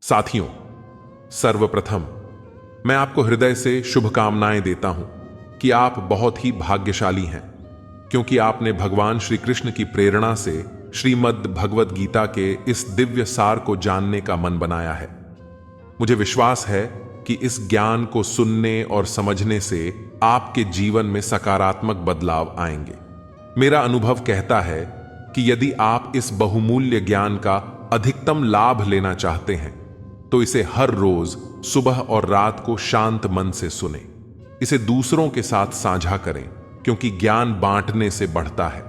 साथियों, सर्वप्रथम मैं आपको हृदय से शुभकामनाएं देता हूं कि आप बहुत ही भाग्यशाली हैं, क्योंकि आपने भगवान श्री कृष्ण की प्रेरणा से श्रीमद् भगवद गीता के इस दिव्य सार को जानने का मन बनाया है। मुझे विश्वास है कि इस ज्ञान को सुनने और समझने से आपके जीवन में सकारात्मक बदलाव आएंगे। मेरा अनुभव कहता है कि यदि आप इस बहुमूल्य ज्ञान का अधिकतम लाभ लेना चाहते हैं तो इसे हर रोज सुबह और रात को शांत मन से सुने। इसे दूसरों के साथ साझा करें, क्योंकि ज्ञान बांटने से बढ़ता है।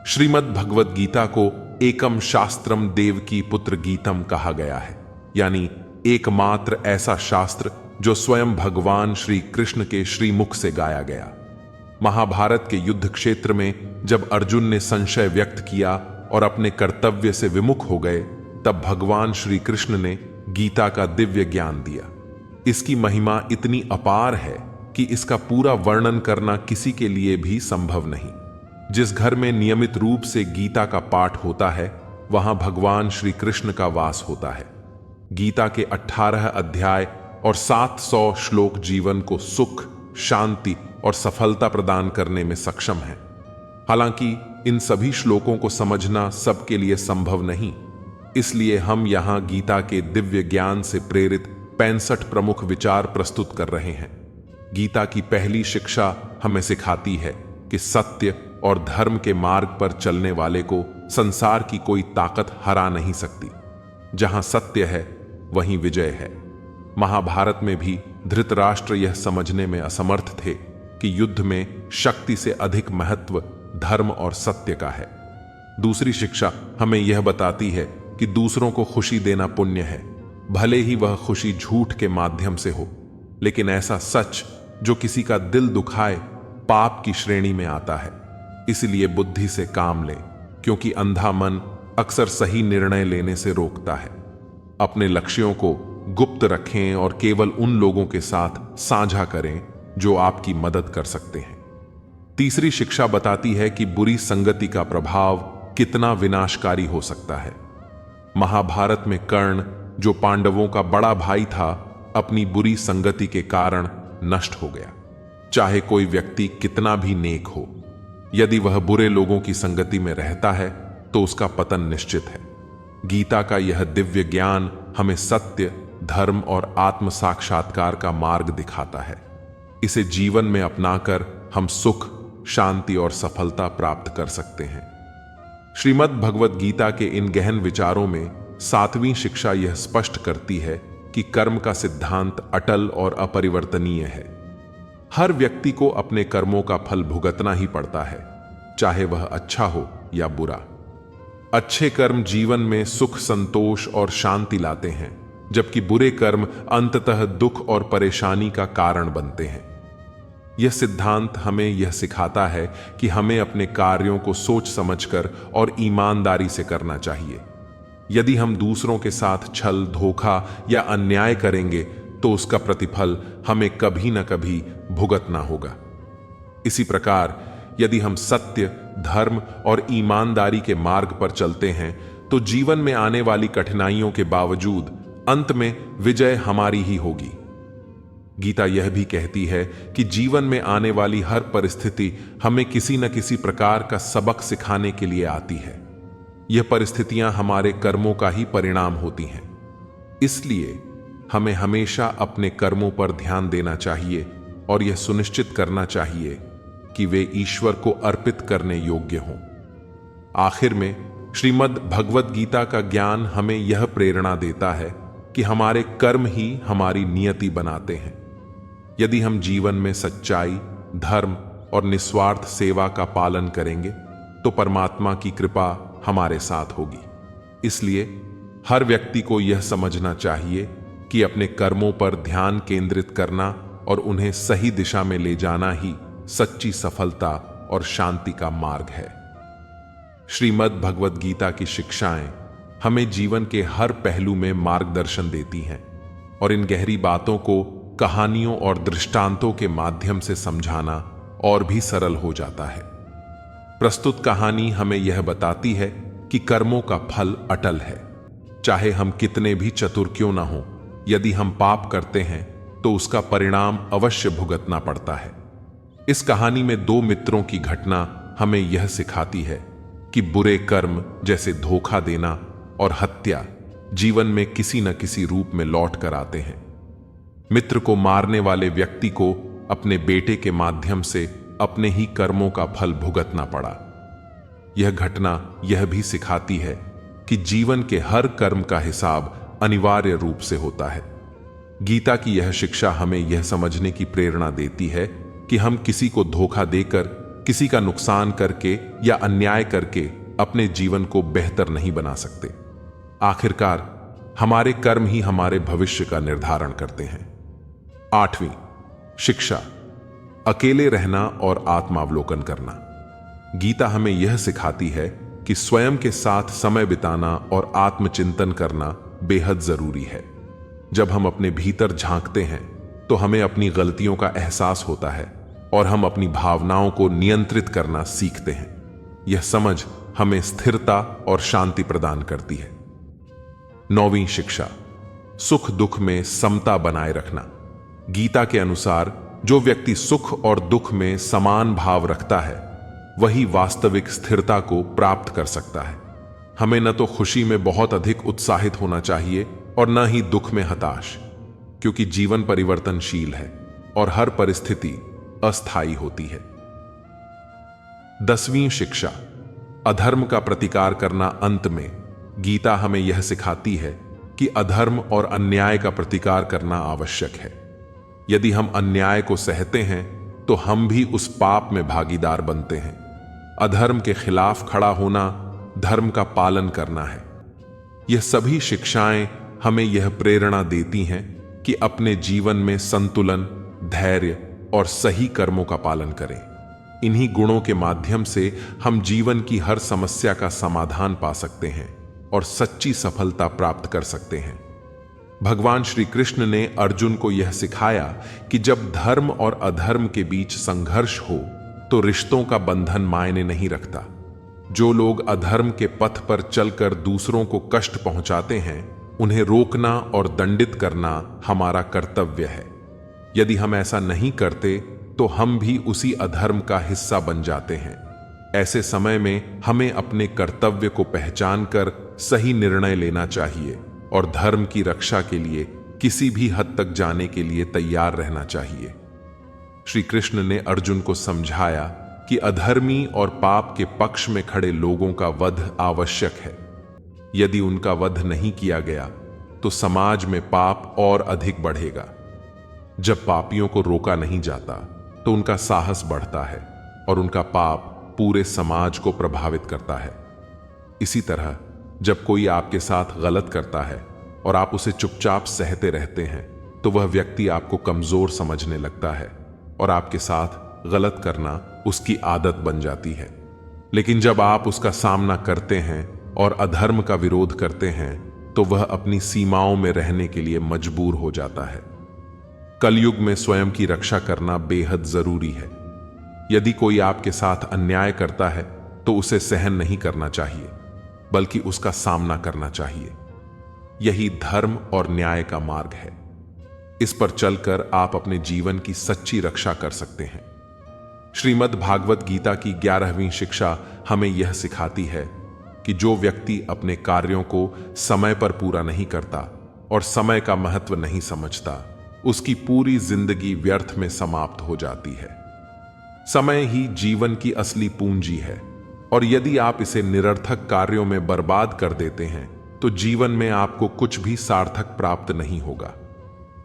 श्रीमद् भगवद गीता को एकम शास्त्रम देवकी पुत्र गीतम कहा गया है, यानी एकमात्र ऐसा शास्त्र जो स्वयं भगवान श्री कृष्ण के श्रीमुख से गाया गया। महाभारत के युद्ध क्षेत्र में जब अर्जुन ने संशय व्यक्त किया और अपने कर्तव्य से विमुख हो गए, तब भगवान श्री कृष्ण ने गीता का दिव्य ज्ञान दिया। इसकी महिमा इतनी अपार है कि इसका पूरा वर्णन करना किसी के लिए भी संभव नहीं। जिस घर में नियमित रूप से गीता का पाठ होता है, वहां भगवान श्री कृष्ण का वास होता है। गीता के 18 अध्याय और 700 श्लोक जीवन को सुख, शांति और सफलता प्रदान करने में सक्षम है। हालांकि इन सभी श्लोकों को समझना सबके लिए संभव नहीं, इसलिए हम यहां गीता के दिव्य ज्ञान से प्रेरित 65 प्रमुख विचार प्रस्तुत कर रहे हैं। गीता की पहली शिक्षा हमें सिखाती है कि सत्य और धर्म के मार्ग पर चलने वाले को संसार की कोई ताकत हरा नहीं सकती। जहां सत्य है वहीं विजय है। महाभारत में भी धृतराष्ट्र यह समझने में असमर्थ थे कि युद्ध में शक्ति से अधिक महत्व धर्म और सत्य का है। दूसरी शिक्षा हमें यह बताती है कि दूसरों को खुशी देना पुण्य है, भले ही वह खुशी झूठ के माध्यम से हो, लेकिन ऐसा सच जो किसी का दिल दुखाए पाप की श्रेणी में आता है। इसलिए बुद्धि से काम लें, क्योंकि अंधा मन अक्सर सही निर्णय लेने से रोकता है। अपने लक्ष्यों को गुप्त रखें और केवल उन लोगों के साथ साझा करें जो आपकी मदद कर सकते हैं। तीसरी शिक्षा बताती है कि बुरी संगति का प्रभाव कितना विनाशकारी हो सकता है। महाभारत में कर्ण, जो पांडवों का बड़ा भाई था, अपनी बुरी संगति के कारण नष्ट हो गया। चाहे कोई व्यक्ति कितना भी नेक हो, यदि वह बुरे लोगों की संगति में रहता है तो उसका पतन निश्चित है। गीता का यह दिव्य ज्ञान हमें सत्य, धर्म और आत्म साक्षात्कार का मार्ग दिखाता है। इसे जीवन में अपनाकर हम सुख, शांति और सफलता प्राप्त कर सकते हैं। श्रीमद् भगवद गीता के इन गहन विचारों में 7वीं शिक्षा यह स्पष्ट करती है कि कर्म का सिद्धांत अटल और अपरिवर्तनीय है। हर व्यक्ति को अपने कर्मों का फल भुगतना ही पड़ता है, चाहे वह अच्छा हो या बुरा। अच्छे कर्म जीवन में सुख, संतोष और शांति लाते हैं, जबकि बुरे कर्म अंततः दुख और परेशानी का कारण बनते हैं। यह सिद्धांत हमें यह सिखाता है कि हमें अपने कार्यों को सोच समझकर और ईमानदारी से करना चाहिए। यदि हम दूसरों के साथ छल, धोखा या अन्याय करेंगे तो उसका प्रतिफल हमें कभी न कभी भुगतना होगा। इसी प्रकार यदि हम सत्य, धर्म और ईमानदारी के मार्ग पर चलते हैं तो जीवन में आने वाली कठिनाइयों के बावजूद अंत में विजय हमारी ही होगी। गीता यह भी कहती है कि जीवन में आने वाली हर परिस्थिति हमें किसी न किसी प्रकार का सबक सिखाने के लिए आती है। यह परिस्थितियां हमारे कर्मों का ही परिणाम होती हैं। इसलिए हमें हमेशा अपने कर्मों पर ध्यान देना चाहिए और यह सुनिश्चित करना चाहिए कि वे ईश्वर को अर्पित करने योग्य हों। आखिर में श्रीमद् भगवद गीता का ज्ञान हमें यह प्रेरणा देता है कि हमारे कर्म ही हमारी नियति बनाते हैं। यदि हम जीवन में सच्चाई, धर्म और निस्वार्थ सेवा का पालन करेंगे तो परमात्मा की कृपा हमारे साथ होगी। इसलिए हर व्यक्ति को यह समझना चाहिए कि अपने कर्मों पर ध्यान केंद्रित करना और उन्हें सही दिशा में ले जाना ही सच्ची सफलता और शांति का मार्ग है। श्रीमद् भगवद गीता की शिक्षाएं हमें जीवन के हर पहलू में मार्गदर्शन देती हैं और इन गहरी बातों को कहानियों और दृष्टांतों के माध्यम से समझाना और भी सरल हो जाता है। प्रस्तुत कहानी हमें यह बताती है कि कर्मों का फल अटल है। चाहे हम कितने भी चतुर क्यों ना हो, यदि हम पाप करते हैं तो उसका परिणाम अवश्य भुगतना पड़ता है। इस कहानी में दो मित्रों की घटना हमें यह सिखाती है कि बुरे कर्म जैसे धोखा देना और हत्या जीवन में किसी न किसी रूप में लौट कर आते हैं। मित्र को मारने वाले व्यक्ति को अपने बेटे के माध्यम से अपने ही कर्मों का फल भुगतना पड़ा। यह घटना यह भी सिखाती है कि जीवन के हर कर्म का हिसाब अनिवार्य रूप से होता है। गीता की यह शिक्षा हमें यह समझने की प्रेरणा देती है कि हम किसी को धोखा देकर, किसी का नुकसान करके या अन्याय करके अपने जीवन को बेहतर नहीं बना सकते। आखिरकार हमारे कर्म ही हमारे भविष्य का निर्धारण करते हैं। 8वीं शिक्षा, अकेले रहना और आत्मावलोकन करना। गीता हमें यह सिखाती है कि स्वयं के साथ समय बिताना और आत्मचिंतन करना बेहद जरूरी है। जब हम अपने भीतर झांकते हैं तो हमें अपनी गलतियों का एहसास होता है और हम अपनी भावनाओं को नियंत्रित करना सीखते हैं। यह समझ हमें स्थिरता और शांति प्रदान करती है। 9वीं शिक्षा, सुख दुख में समता बनाए रखना। गीता के अनुसार जो व्यक्ति सुख और दुख में समान भाव रखता है वही वास्तविक स्थिरता को प्राप्त कर सकता है। हमें न तो खुशी में बहुत अधिक उत्साहित होना चाहिए और न ही दुख में हताश, क्योंकि जीवन परिवर्तनशील है और हर परिस्थिति अस्थायी होती है। 10वीं शिक्षा, अधर्म का प्रतिकार करना। अंत में गीता हमें यह सिखाती है कि अधर्म और अन्याय का प्रतिकार करना आवश्यक है। यदि हम अन्याय को सहते हैं तो हम भी उस पाप में भागीदार बनते हैं। अधर्म के खिलाफ खड़ा होना धर्म का पालन करना है। यह सभी शिक्षाएं हमें यह प्रेरणा देती हैं कि अपने जीवन में संतुलन, धैर्य और सही कर्मों का पालन करें। इन्हीं गुणों के माध्यम से हम जीवन की हर समस्या का समाधान पा सकते हैं और सच्ची सफलता प्राप्त कर सकते हैं। भगवान श्री कृष्ण ने अर्जुन को यह सिखाया कि जब धर्म और अधर्म के बीच संघर्ष हो तो रिश्तों का बंधन मायने नहीं रखता। जो लोग अधर्म के पथ पर चलकर दूसरों को कष्ट पहुंचाते हैं, उन्हें रोकना और दंडित करना हमारा कर्तव्य है। यदि हम ऐसा नहीं करते तो हम भी उसी अधर्म का हिस्सा बन जाते हैं। ऐसे समय में हमें अपने कर्तव्य को पहचानकर सही निर्णय लेना चाहिए और धर्म की रक्षा के लिए किसी भी हद तक जाने के लिए तैयार रहना चाहिए। श्री कृष्ण ने अर्जुन को समझाया कि अधर्मी और पाप के पक्ष में खड़े लोगों का वध आवश्यक है। यदि उनका वध नहीं किया गया तो समाज में पाप और अधिक बढ़ेगा। जब पापियों को रोका नहीं जाता तो उनका साहस बढ़ता है और उनका पाप पूरे समाज को प्रभावित करता है। इसी तरह जब कोई आपके साथ गलत करता है और आप उसे चुपचाप सहते रहते हैं तो वह व्यक्ति आपको कमजोर समझने लगता है और आपके साथ गलत करना उसकी आदत बन जाती है। लेकिन जब आप उसका सामना करते हैं और अधर्म का विरोध करते हैं तो वह अपनी सीमाओं में रहने के लिए मजबूर हो जाता है। कलयुग में स्वयं की रक्षा करना बेहद जरूरी है। यदि कोई आपके साथ अन्याय करता है तो उसे सहन नहीं करना चाहिए, बल्कि उसका सामना करना चाहिए। यही धर्म और न्याय का मार्ग है। इस पर चलकर आप अपने जीवन की सच्ची रक्षा कर सकते हैं। श्रीमद् भागवत गीता की 11वीं शिक्षा हमें यह सिखाती है कि जो व्यक्ति अपने कार्यों को समय पर पूरा नहीं करता और समय का महत्व नहीं समझता, उसकी पूरी जिंदगी व्यर्थ में समाप्त हो जाती है। समय ही जीवन की असली पूंजी है और यदि आप इसे निरर्थक कार्यों में बर्बाद कर देते हैं तो जीवन में आपको कुछ भी सार्थक प्राप्त नहीं होगा।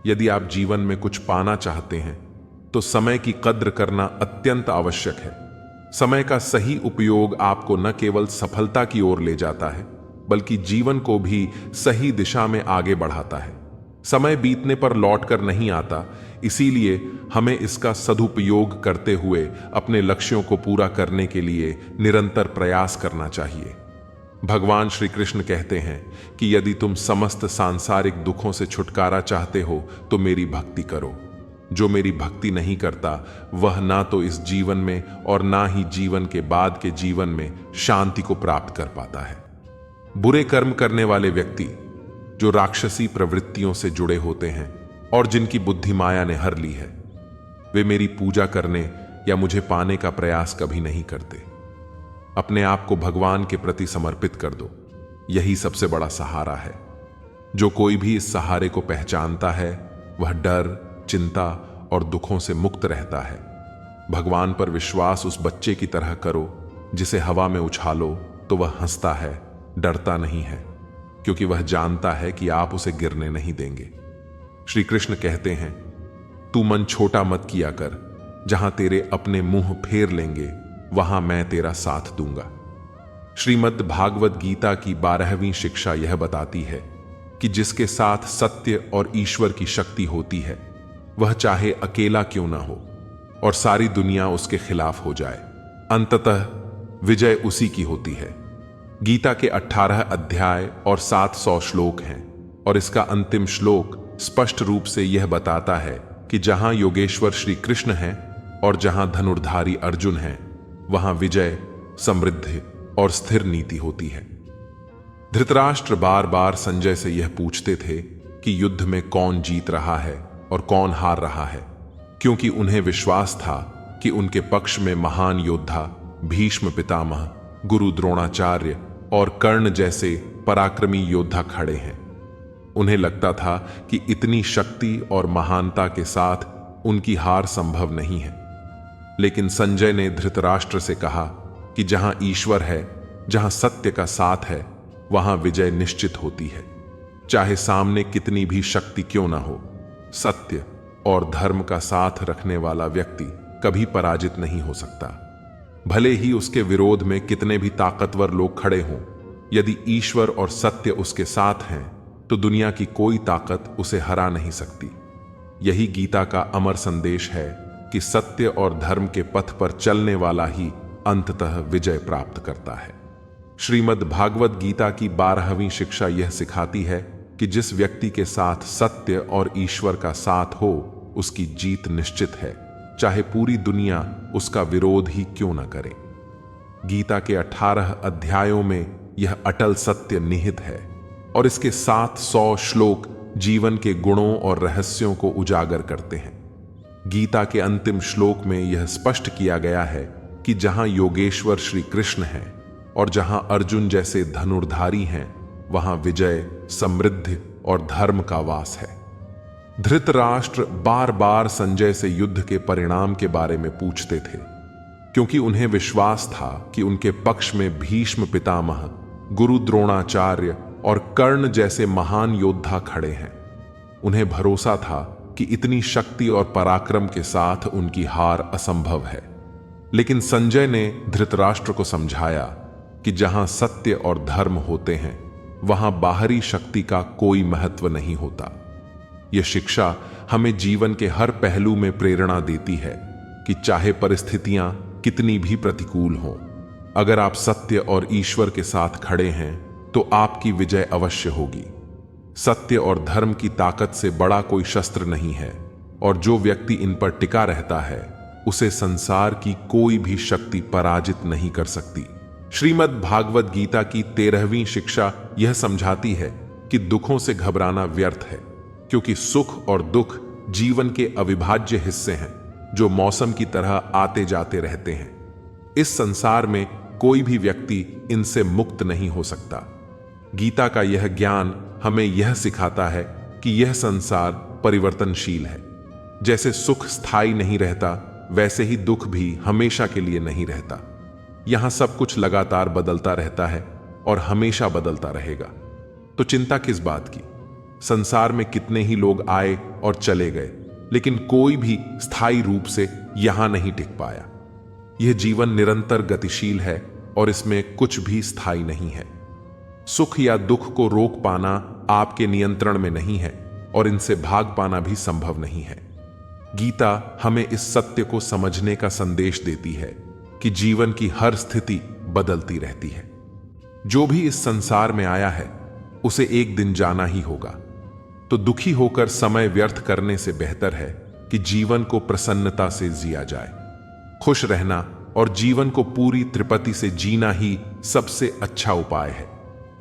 यदि आप जीवन में कुछ पाना चाहते हैं तो समय की कद्र करना अत्यंत आवश्यक है। समय का सही उपयोग आपको न केवल सफलता की ओर ले जाता है, बल्कि जीवन को भी सही दिशा में आगे बढ़ाता है। समय बीतने पर लौटकर नहीं आता, इसीलिए हमें इसका सदुपयोग करते हुए अपने लक्ष्यों को पूरा करने के लिए निरंतर प्रयास करना चाहिए। भगवान श्री कृष्ण कहते हैं कि यदि तुम समस्त सांसारिक दुखों से छुटकारा चाहते हो तो मेरी भक्ति करो। जो मेरी भक्ति नहीं करता वह ना तो इस जीवन में और ना ही जीवन के बाद के जीवन में शांति को प्राप्त कर पाता है। बुरे कर्म करने वाले व्यक्ति जो राक्षसी प्रवृत्तियों से जुड़े होते हैं और जिनकी बुद्धि माया ने हर ली है। वे मेरी पूजा करने या मुझे पाने का प्रयास कभी नहीं करते। अपने आप को भगवान के प्रति समर्पित कर दो, यही सबसे बड़ा सहारा है। जो कोई भी इस सहारे को पहचानता है वह डर, चिंता और दुखों से मुक्त रहता है। भगवान पर विश्वास उस बच्चे की तरह करो जिसे हवा में उछालो तो वह हंसता है, डरता नहीं है, क्योंकि वह जानता है कि आप उसे गिरने नहीं देंगे। श्री कृष्ण कहते हैं, तू मन छोटा मत किया कर, जहां तेरे अपने मुंह फेर लेंगे वहां मैं तेरा साथ दूंगा। श्रीमद् भागवत गीता की 12वीं शिक्षा यह बताती है कि जिसके साथ सत्य और ईश्वर की शक्ति होती है वह चाहे अकेला क्यों ना हो और सारी दुनिया उसके खिलाफ हो जाए, अंततः विजय उसी की होती है। गीता के 18 अध्याय और 700 श्लोक हैं और इसका अंतिम श्लोक स्पष्ट रूप से यह बताता है कि जहां योगेश्वर श्री कृष्ण हैं और जहां धनुर्धारी अर्जुन हैं वहां विजय, समृद्धि और स्थिर नीति होती है। धृतराष्ट्र बार बार संजय से यह पूछते थे कि युद्ध में कौन जीत रहा है और कौन हार रहा है, क्योंकि उन्हें विश्वास था कि उनके पक्ष में महान योद्धा भीष्म पितामह, गुरु द्रोणाचार्य और कर्ण जैसे पराक्रमी योद्धा खड़े हैं। उन्हें लगता था कि इतनी शक्ति और महानता के साथ उनकी हार संभव नहीं है। लेकिन संजय ने धृतराष्ट्र से कहा कि जहां ईश्वर है, जहां सत्य का साथ है, वहां विजय निश्चित होती है। चाहे सामने कितनी भी शक्ति क्यों ना हो, सत्य और धर्म का साथ रखने वाला व्यक्ति कभी पराजित नहीं हो सकता। भले ही उसके विरोध में कितने भी ताकतवर लोग खड़े हों, यदि ईश्वर और सत्य उसके साथ हैं तो दुनिया की कोई ताकत उसे हरा नहीं सकती। यही गीता का अमर संदेश है कि सत्य और धर्म के पथ पर चलने वाला ही अंततः विजय प्राप्त करता है। श्रीमद् भागवत गीता की 12वीं शिक्षा यह सिखाती है कि जिस व्यक्ति के साथ सत्य और ईश्वर का साथ हो उसकी जीत निश्चित है, चाहे पूरी दुनिया उसका विरोध ही क्यों न करे। गीता के 18 अध्यायों में यह अटल सत्य निहित है और इसके 700 श्लोक जीवन के गुणों और रहस्यों को उजागर करते हैं। गीता के अंतिम श्लोक में यह स्पष्ट किया गया है कि जहां योगेश्वर श्री कृष्ण हैं और जहां अर्जुन जैसे धनुर्धारी हैं, वहां विजय, समृद्धि और धर्म का वास है। धृतराष्ट्र बार बार संजय से युद्ध के परिणाम के बारे में पूछते थे, क्योंकि उन्हें विश्वास था कि उनके पक्ष में भीष्म पितामह, गुरु द्रोणाचार्य और कर्ण जैसे महान योद्धा खड़े हैं। उन्हें भरोसा था कि इतनी शक्ति और पराक्रम के साथ उनकी हार असंभव है। लेकिन संजय ने धृतराष्ट्र को समझाया कि जहां सत्य और धर्म होते हैं वहां बाहरी शक्ति का कोई महत्व नहीं होता। यह शिक्षा हमें जीवन के हर पहलू में प्रेरणा देती है कि चाहे परिस्थितियां कितनी भी प्रतिकूल हों, अगर आप सत्य और ईश्वर के साथ खड़े हैं तो आपकी विजय अवश्य होगी। सत्य और धर्म की ताकत से बड़ा कोई शस्त्र नहीं है और जो व्यक्ति इन पर टिका रहता है उसे संसार की कोई भी शक्ति पराजित नहीं कर सकती। श्रीमद् भागवत गीता की 13वीं शिक्षा यह समझाती है कि दुखों से घबराना व्यर्थ है, क्योंकि सुख और दुख जीवन के अविभाज्य हिस्से हैं जो मौसम की तरह आते जाते रहते हैं। इस संसार में कोई भी व्यक्ति इनसे मुक्त नहीं हो सकता। गीता का यह ज्ञान हमें यह सिखाता है कि यह संसार परिवर्तनशील है। जैसे सुख स्थायी नहीं रहता, वैसे ही दुख भी हमेशा के लिए नहीं रहता। यहां सब कुछ लगातार बदलता रहता है और हमेशा बदलता रहेगा। तो चिंता किस बात की? संसार में कितने ही लोग आए और चले गए, लेकिन कोई भी स्थायी रूप से यहां नहीं टिक पाया। यह जीवन निरंतर गतिशील है और इसमें कुछ भी स्थायी नहीं है। सुख या दुख को रोक पाना आपके नियंत्रण में नहीं है और इनसे भाग पाना भी संभव नहीं है। गीता हमें इस सत्य को समझने का संदेश देती है कि जीवन की हर स्थिति बदलती रहती है। जो भी इस संसार में आया है उसे एक दिन जाना ही होगा। तो दुखी होकर समय व्यर्थ करने से बेहतर है कि जीवन को प्रसन्नता से जिया जाए। खुश रहना और जीवन को पूरी तृप्ति से जीना ही सबसे अच्छा उपाय है,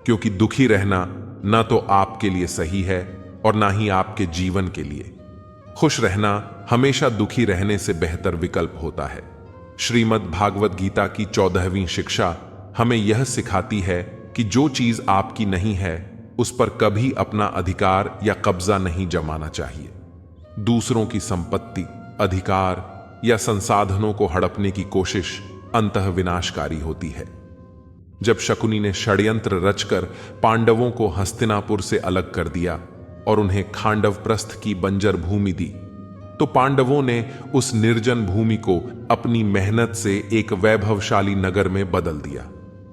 क्योंकि दुखी रहना न तो आपके लिए सही है और ना ही आपके जीवन के लिए। खुश रहना हमेशा दुखी रहने से बेहतर विकल्प होता है। श्रीमद् भागवत गीता की 14वीं शिक्षा हमें यह सिखाती है कि जो चीज आपकी नहीं है उस पर कभी अपना अधिकार या कब्जा नहीं जमाना चाहिए। दूसरों की संपत्ति, अधिकार या संसाधनों को हड़पने की कोशिश अंतः विनाशकारी होती है। जब शकुनी ने षड्यंत्र रचकर पांडवों को हस्तिनापुर से अलग कर दिया और उन्हें खांडवप्रस्थ की बंजर भूमि दी, तो पांडवों ने उस निर्जन भूमि को अपनी मेहनत से एक वैभवशाली नगर में बदल दिया।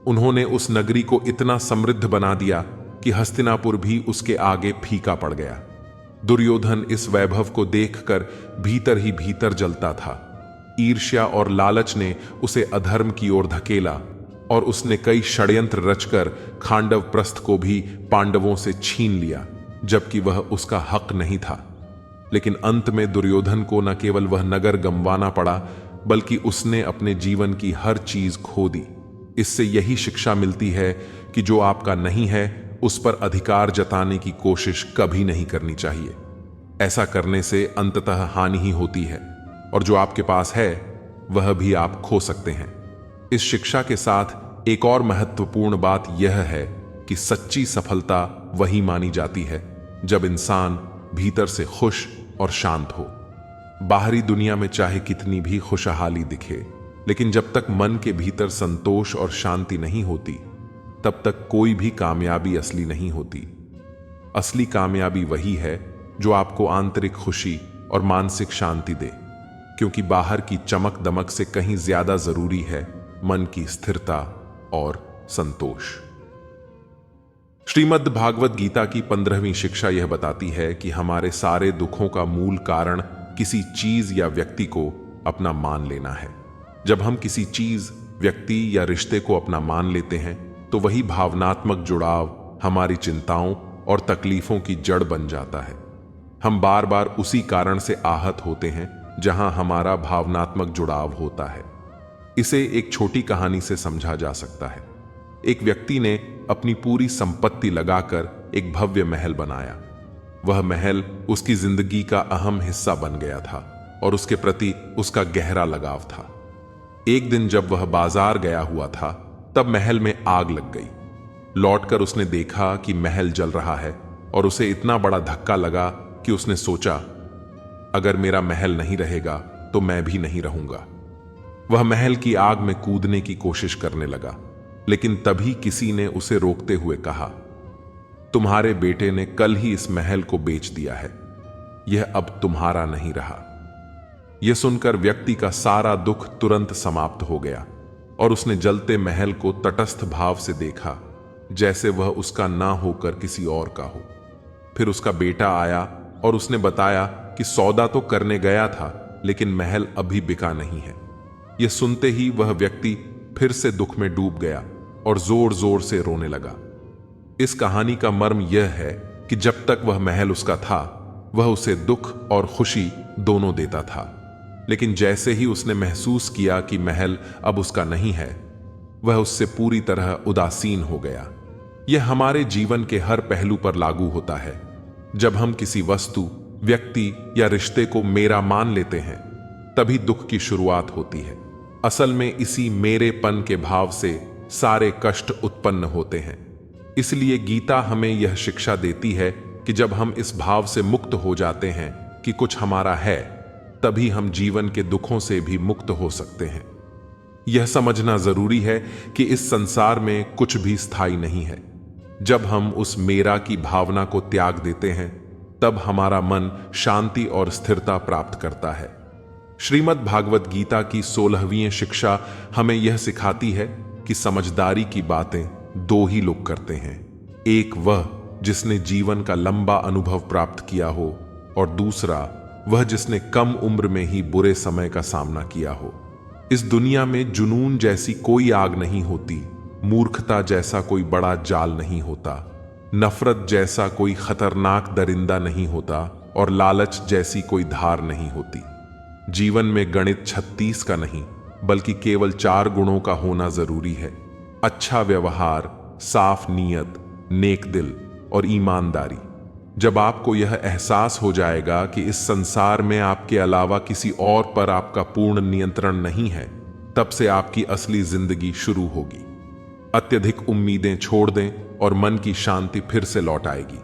उन्होंने उस नगरी को इतना समृद्ध बना दिया कि हस्तिनापुर भी उसके आगे फीका पड़ गया। दुर्योधन इस वैभव को देखकर भीतर ही भीतर जलता था। ईर्ष्या और लालच ने उसे अधर्म की ओर धकेला और उसने कई षड्यंत्र रचकर खांडवप्रस्थ को भी पांडवों से छीन लिया, जबकि वह उसका हक नहीं था। लेकिन अंत में दुर्योधन को न केवल वह नगर गंवाना पड़ा, बल्कि उसने अपने जीवन की हर चीज खो दी। इससे यही शिक्षा मिलती है कि जो आपका नहीं है उस पर अधिकार जताने की कोशिश कभी नहीं करनी चाहिए। ऐसा करने से अंततः हानि ही होती है, और जो आपके पास है वह भी आप खो सकते हैं। इस शिक्षा के साथ एक और महत्वपूर्ण बात यह है कि सच्ची सफलता वही मानी जाती है जब इंसान भीतर से खुश और शांत हो। बाहरी दुनिया में चाहे कितनी भी खुशहाली दिखे, लेकिन जब तक मन के भीतर संतोष और शांति नहीं होती, तब तक कोई भी कामयाबी असली नहीं होती। असली कामयाबी वही है जो आपको आंतरिक खुशी और मानसिक शांति दे, क्योंकि बाहर की चमक दमक से कहीं ज्यादा जरूरी है मन की स्थिरता और संतोष। श्रीमद् भागवत गीता की 15वीं शिक्षा यह बताती है कि हमारे सारे दुखों का मूल कारण किसी चीज या व्यक्ति को अपना मान लेना है। जब हम किसी चीज, व्यक्ति या रिश्ते को अपना मान लेते हैं, तो वही भावनात्मक जुड़ाव हमारी चिंताओं और तकलीफों की जड़ बन जाता है। हम बार बार उसी कारण से आहत होते हैं जहां हमारा भावनात्मक जुड़ाव होता है। इसे एक छोटी कहानी से समझा जा सकता है। एक व्यक्ति ने अपनी पूरी संपत्ति लगाकर एक भव्य महल बनाया। वह महल उसकी जिंदगी का अहम हिस्सा बन गया था और उसके प्रति उसका गहरा लगाव था। एक दिन जब वह बाजार गया हुआ था, तब महल में आग लग गई। लौटकर उसने देखा कि महल जल रहा है और उसे इतना बड़ा धक्का लगा कि उसने सोचा, अगर मेरा महल नहीं रहेगा तो मैं भी नहीं रहूंगा। वह महल की आग में कूदने की कोशिश करने लगा, लेकिन तभी किसी ने उसे रोकते हुए कहा, तुम्हारे बेटे ने कल ही इस महल को बेच दिया है, यह अब तुम्हारा नहीं रहा। यह सुनकर व्यक्ति का सारा दुख तुरंत समाप्त हो गया और उसने जलते महल को तटस्थ भाव से देखा, जैसे वह उसका ना होकर किसी और का हो। फिर उसका बेटा आया और उसने बताया कि सौदा तो करने गया था, लेकिन महल अभी बिका नहीं है। यह सुनते ही वह व्यक्ति फिर से दुख में डूब गया और जोर जोर से रोने लगा। इस कहानी का मर्म यह है कि जब तक वह महल उसका था, वह उसे दुख और खुशी दोनों देता था, लेकिन जैसे ही उसने महसूस किया कि महल अब उसका नहीं है, वह उससे पूरी तरह उदासीन हो गया। यह हमारे जीवन के हर पहलू पर लागू होता है। जब हम किसी वस्तु, व्यक्ति या रिश्ते को मेरा मान लेते हैं, तभी दुख की शुरुआत होती है। असल में इसी मेरेपन के भाव से सारे कष्ट उत्पन्न होते हैं। इसलिए गीता हमें यह शिक्षा देती है कि जब हम इस भाव से मुक्त हो जाते हैं कि कुछ हमारा है, तभी हम जीवन के दुखों से भी मुक्त हो सकते हैं। यह समझना जरूरी है कि इस संसार में कुछ भी स्थायी नहीं है। जब हम उस मेरा की भावना को त्याग देते हैं, तब हमारा मन शांति और स्थिरता प्राप्त करता है। श्रीमद् भागवत गीता की 16वीं शिक्षा हमें यह सिखाती है कि समझदारी की बातें दो ही लोग करते हैं। एक वह जिसने जीवन का लंबा अनुभव प्राप्त किया हो, और दूसरा वह जिसने कम उम्र में ही बुरे समय का सामना किया हो। इस दुनिया में जुनून जैसी कोई आग नहीं होती, मूर्खता जैसा कोई बड़ा जाल नहीं होता, नफरत जैसा कोई खतरनाक दरिंदा नहीं होता, और लालच जैसी कोई धार नहीं होती। जीवन में गणित 36 का नहीं, बल्कि केवल 4 गुणों का होना जरूरी है। अच्छा व्यवहार, साफ नीयत, नेक दिल और ईमानदारी। जब आपको यह एहसास हो जाएगा कि इस संसार में आपके अलावा किसी और पर आपका पूर्ण नियंत्रण नहीं है, तब से आपकी असली जिंदगी शुरू होगी। अत्यधिक उम्मीदें छोड़ दें और मन की शांति फिर से लौट आएगी।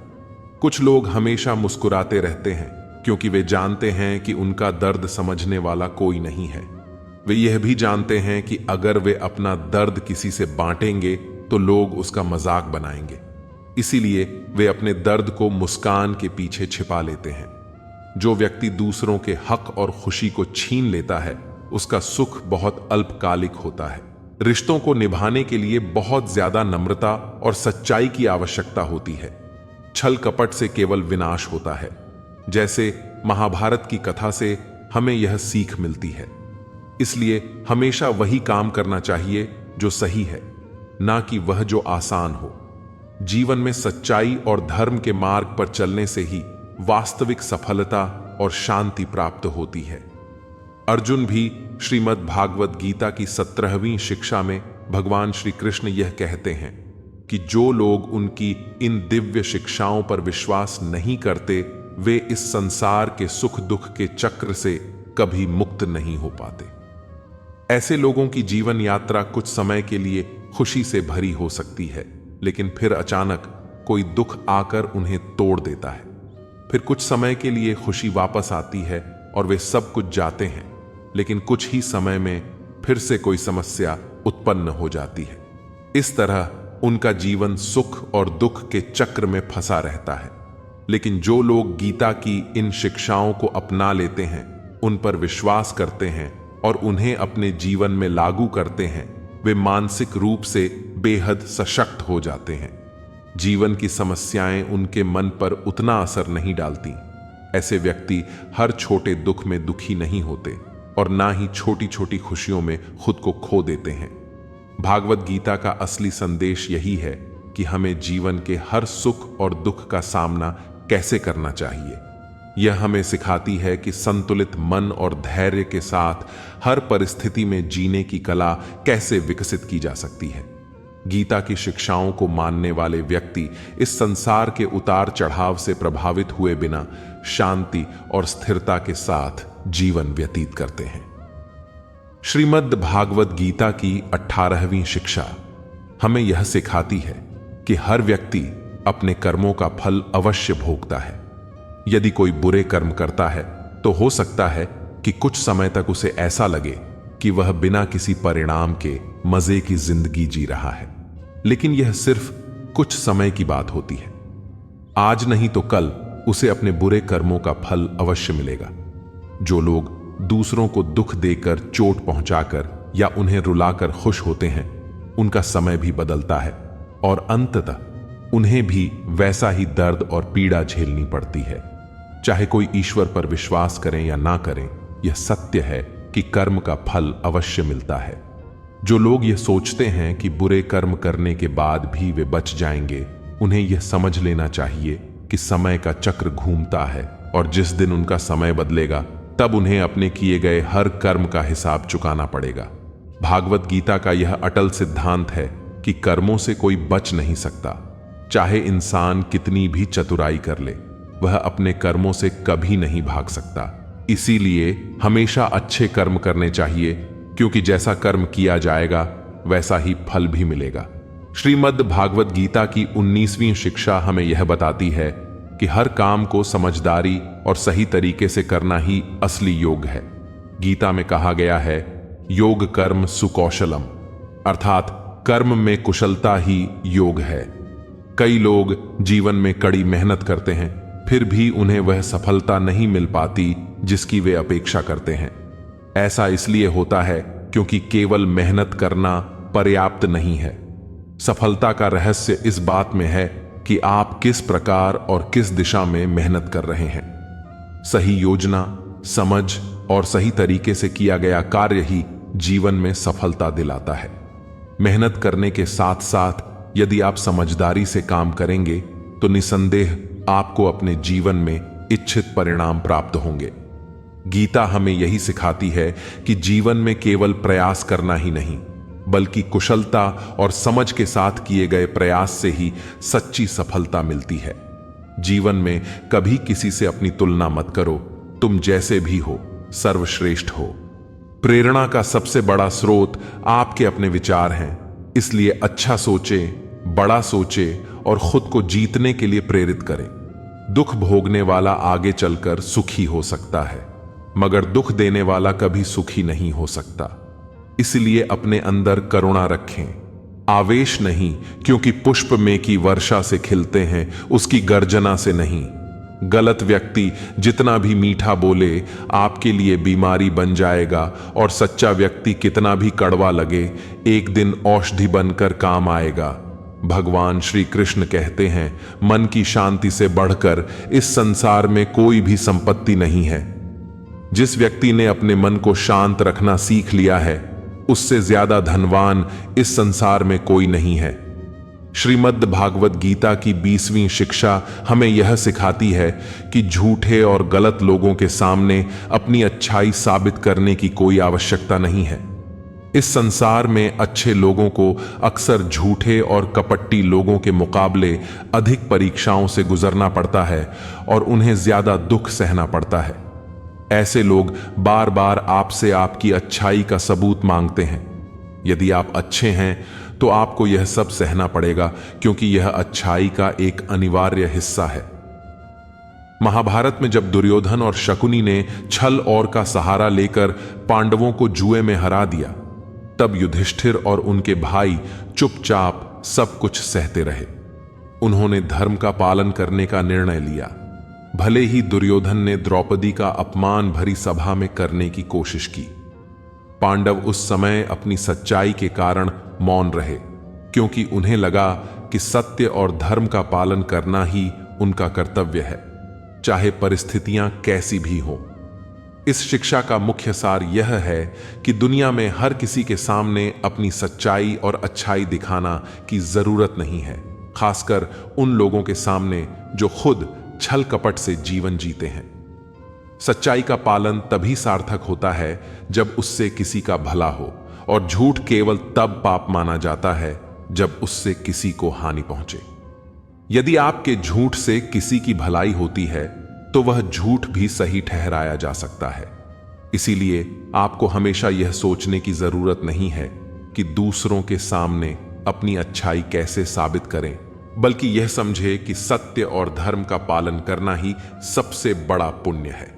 कुछ लोग हमेशा मुस्कुराते रहते हैं क्योंकि वे जानते हैं कि उनका दर्द समझने वाला कोई नहीं है। वे यह भी जानते हैं कि अगर वे अपना दर्द किसी से बांटेंगे तो लोग उसका मजाक बनाएंगे। इसीलिए वे अपने दर्द को मुस्कान के पीछे छिपा लेते हैं। जो व्यक्ति दूसरों के हक और खुशी को छीन लेता है, उसका सुख बहुत अल्पकालिक होता है। रिश्तों को निभाने के लिए बहुत ज्यादा नम्रता और सच्चाई की आवश्यकता होती है। छल कपट से केवल विनाश होता है। जैसे महाभारत की कथा से हमें यह सीख मिलती है। इसलिए हमेशा वही काम करना चाहिए जो सही है, ना कि वह जो आसान हो। जीवन में सच्चाई और धर्म के मार्ग पर चलने से ही वास्तविक सफलता और शांति प्राप्त होती है। अर्जुन भी श्रीमद् भागवत गीता की 17वीं शिक्षा में भगवान श्री कृष्ण यह कहते हैं कि जो लोग उनकी इन दिव्य शिक्षाओं पर विश्वास नहीं करते, वे इस संसार के सुख दुख के चक्र से कभी मुक्त नहीं हो पाते। ऐसे लोगों की जीवन यात्रा कुछ समय के लिए खुशी से भरी हो सकती है, लेकिन फिर अचानक कोई दुख आकर उन्हें तोड़ देता है। फिर कुछ समय के लिए खुशी वापस आती है और वे सब कुछ जाते हैं, लेकिन कुछ ही समय में फिर से कोई समस्या उत्पन्न हो जाती है। इस तरह उनका जीवन सुख और दुख के चक्र में फंसा रहता है। लेकिन जो लोग गीता की इन शिक्षाओं को अपना लेते हैं, उन पर विश्वास करते हैं और उन्हें अपने जीवन में लागू करते हैं, वे मानसिक रूप से बेहद सशक्त हो जाते हैं। जीवन की समस्याएं उनके मन पर उतना असर नहीं डालती। ऐसे व्यक्ति हर छोटे दुख में दुखी नहीं होते और ना ही छोटी छोटी खुशियों में खुद को खो देते हैं। भागवत गीता का असली संदेश यही है कि हमें जीवन के हर सुख और दुख का सामना कैसे करना चाहिए। यह हमें सिखाती है कि संतुलित मन और धैर्य के साथ हर परिस्थिति में जीने की कला कैसे विकसित की जा सकती है। गीता की शिक्षाओं को मानने वाले व्यक्ति इस संसार के उतार चढ़ाव से प्रभावित हुए बिना शांति और स्थिरता के साथ जीवन व्यतीत करते हैं। श्रीमद् भागवत गीता की 18वीं शिक्षा हमें यह सिखाती है कि हर व्यक्ति अपने कर्मों का फल अवश्य भोगता है। यदि कोई बुरे कर्म करता है तो हो सकता है कि कुछ समय तक उसे ऐसा लगे कि वह बिना किसी परिणाम के मजे की जिंदगी जी रहा है, लेकिन यह सिर्फ कुछ समय की बात होती है। आज नहीं तो कल उसे अपने बुरे कर्मों का फल अवश्य मिलेगा। जो लोग दूसरों को दुख देकर, चोट पहुंचाकर या उन्हें रुलाकर खुश होते हैं, उनका समय भी बदलता है और अंततः उन्हें भी वैसा ही दर्द और पीड़ा झेलनी पड़ती है। चाहे कोई ईश्वर पर विश्वास करें या ना करें, यह सत्य है कि कर्म का फल अवश्य मिलता है। जो लोग यह सोचते हैं कि बुरे कर्म करने के बाद भी वे बच जाएंगे, उन्हें यह समझ लेना चाहिए कि समय का चक्र घूमता है और जिस दिन उनका समय बदलेगा तब उन्हें अपने किए गए हर कर्म का हिसाब चुकाना पड़ेगा। भागवत गीता का यह अटल सिद्धांत है कि कर्मों से कोई बच नहीं सकता। चाहे इंसान कितनी भी चतुराई कर ले, वह अपने कर्मों से कभी नहीं भाग सकता। इसीलिए हमेशा अच्छे कर्म करने चाहिए, क्योंकि जैसा कर्म किया जाएगा वैसा ही फल भी मिलेगा। श्रीमद् भागवत गीता की 19वीं शिक्षा हमें यह बताती है कि हर काम को समझदारी और सही तरीके से करना ही असली योग है। गीता में कहा गया है, योग कर्म सुकौशलम, अर्थात कर्म में कुशलता ही योग है। कई लोग जीवन में कड़ी मेहनत करते हैं, फिर भी उन्हें वह सफलता नहीं मिल पाती जिसकी वे अपेक्षा करते हैं। ऐसा इसलिए होता है क्योंकि केवल मेहनत करना पर्याप्त नहीं है। सफलता का रहस्य इस बात में है कि आप किस प्रकार और किस दिशा में मेहनत कर रहे हैं। सही योजना, समझ और सही तरीके से किया गया कार्य ही जीवन में सफलता दिलाता है। मेहनत करने के साथ साथ यदि आप समझदारी से काम करेंगे तो निसंदेह आपको अपने जीवन में इच्छित परिणाम प्राप्त होंगे। गीता हमें यही सिखाती है कि जीवन में केवल प्रयास करना ही नहीं, बल्कि कुशलता और समझ के साथ किए गए प्रयास से ही सच्ची सफलता मिलती है। जीवन में कभी किसी से अपनी तुलना मत करो। तुम जैसे भी हो सर्वश्रेष्ठ हो। प्रेरणा का सबसे बड़ा स्रोत आपके अपने विचार हैं, इसलिए अच्छा सोचें, बड़ा सोचें और खुद को जीतने के लिए प्रेरित करें। दुख भोगने वाला आगे चलकर सुखी हो सकता है, मगर दुख देने वाला कभी सुखी नहीं हो सकता। इसलिए अपने अंदर करुणा रखें, आवेश नहीं, क्योंकि पुष्प में की वर्षा से खिलते हैं, उसकी गर्जना से नहीं। गलत व्यक्ति जितना भी मीठा बोले आपके लिए बीमारी बन जाएगा, और सच्चा व्यक्ति कितना भी कड़वा लगे एक दिन औषधि बनकर काम आएगा। भगवान श्री कृष्ण कहते हैं, मन की शांति से बढ़कर इस संसार में कोई भी संपत्ति नहीं है। जिस व्यक्ति ने अपने मन को शांत रखना सीख लिया है, उससे ज्यादा धनवान इस संसार में कोई नहीं है। श्रीमद् भागवत गीता की 20वीं शिक्षा हमें यह सिखाती है कि झूठे और गलत लोगों के सामने अपनी अच्छाई साबित करने की कोई आवश्यकता नहीं है। इस संसार में अच्छे लोगों को अक्सर झूठे और कपटी लोगों के मुकाबले अधिक परीक्षाओं से गुजरना पड़ता है और उन्हें ज्यादा दुख सहना पड़ता है। ऐसे लोग बार बार आपसे आपकी अच्छाई का सबूत मांगते हैं। यदि आप अच्छे हैं तो आपको यह सब सहना पड़ेगा, क्योंकि यह अच्छाई का एक अनिवार्य हिस्सा है। महाभारत में जब दुर्योधन और शकुनी ने छल और का सहारा लेकर पांडवों को जुए में हरा दिया, तब युधिष्ठिर और उनके भाई चुपचाप सब कुछ सहते रहे। उन्होंने धर्म का पालन करने का निर्णय लिया। भले ही दुर्योधन ने द्रौपदी का अपमान भरी सभा में करने की कोशिश की, पांडव उस समय अपनी सच्चाई के कारण मौन रहे, क्योंकि उन्हें लगा कि सत्य और धर्म का पालन करना ही उनका कर्तव्य है, चाहे परिस्थितियां कैसी भी हों। इस शिक्षा का मुख्य सार यह है कि दुनिया में हर किसी के सामने अपनी सच्चाई और अच्छाई दिखाना की जरूरत नहीं है, खासकर उन लोगों के सामने जो खुद छल कपट से जीवन जीते हैं। सच्चाई का पालन तभी सार्थक होता है जब उससे किसी का भला हो, और झूठ केवल तब पाप माना जाता है जब उससे किसी को हानि पहुंचे। यदि आपके झूठ से किसी की भलाई होती है तो वह झूठ भी सही ठहराया जा सकता है। इसीलिए आपको हमेशा यह सोचने की जरूरत नहीं है कि दूसरों के सामने अपनी अच्छाई कैसे साबित करें, बल्कि यह समझे कि सत्य और धर्म का पालन करना ही सबसे बड़ा पुण्य है।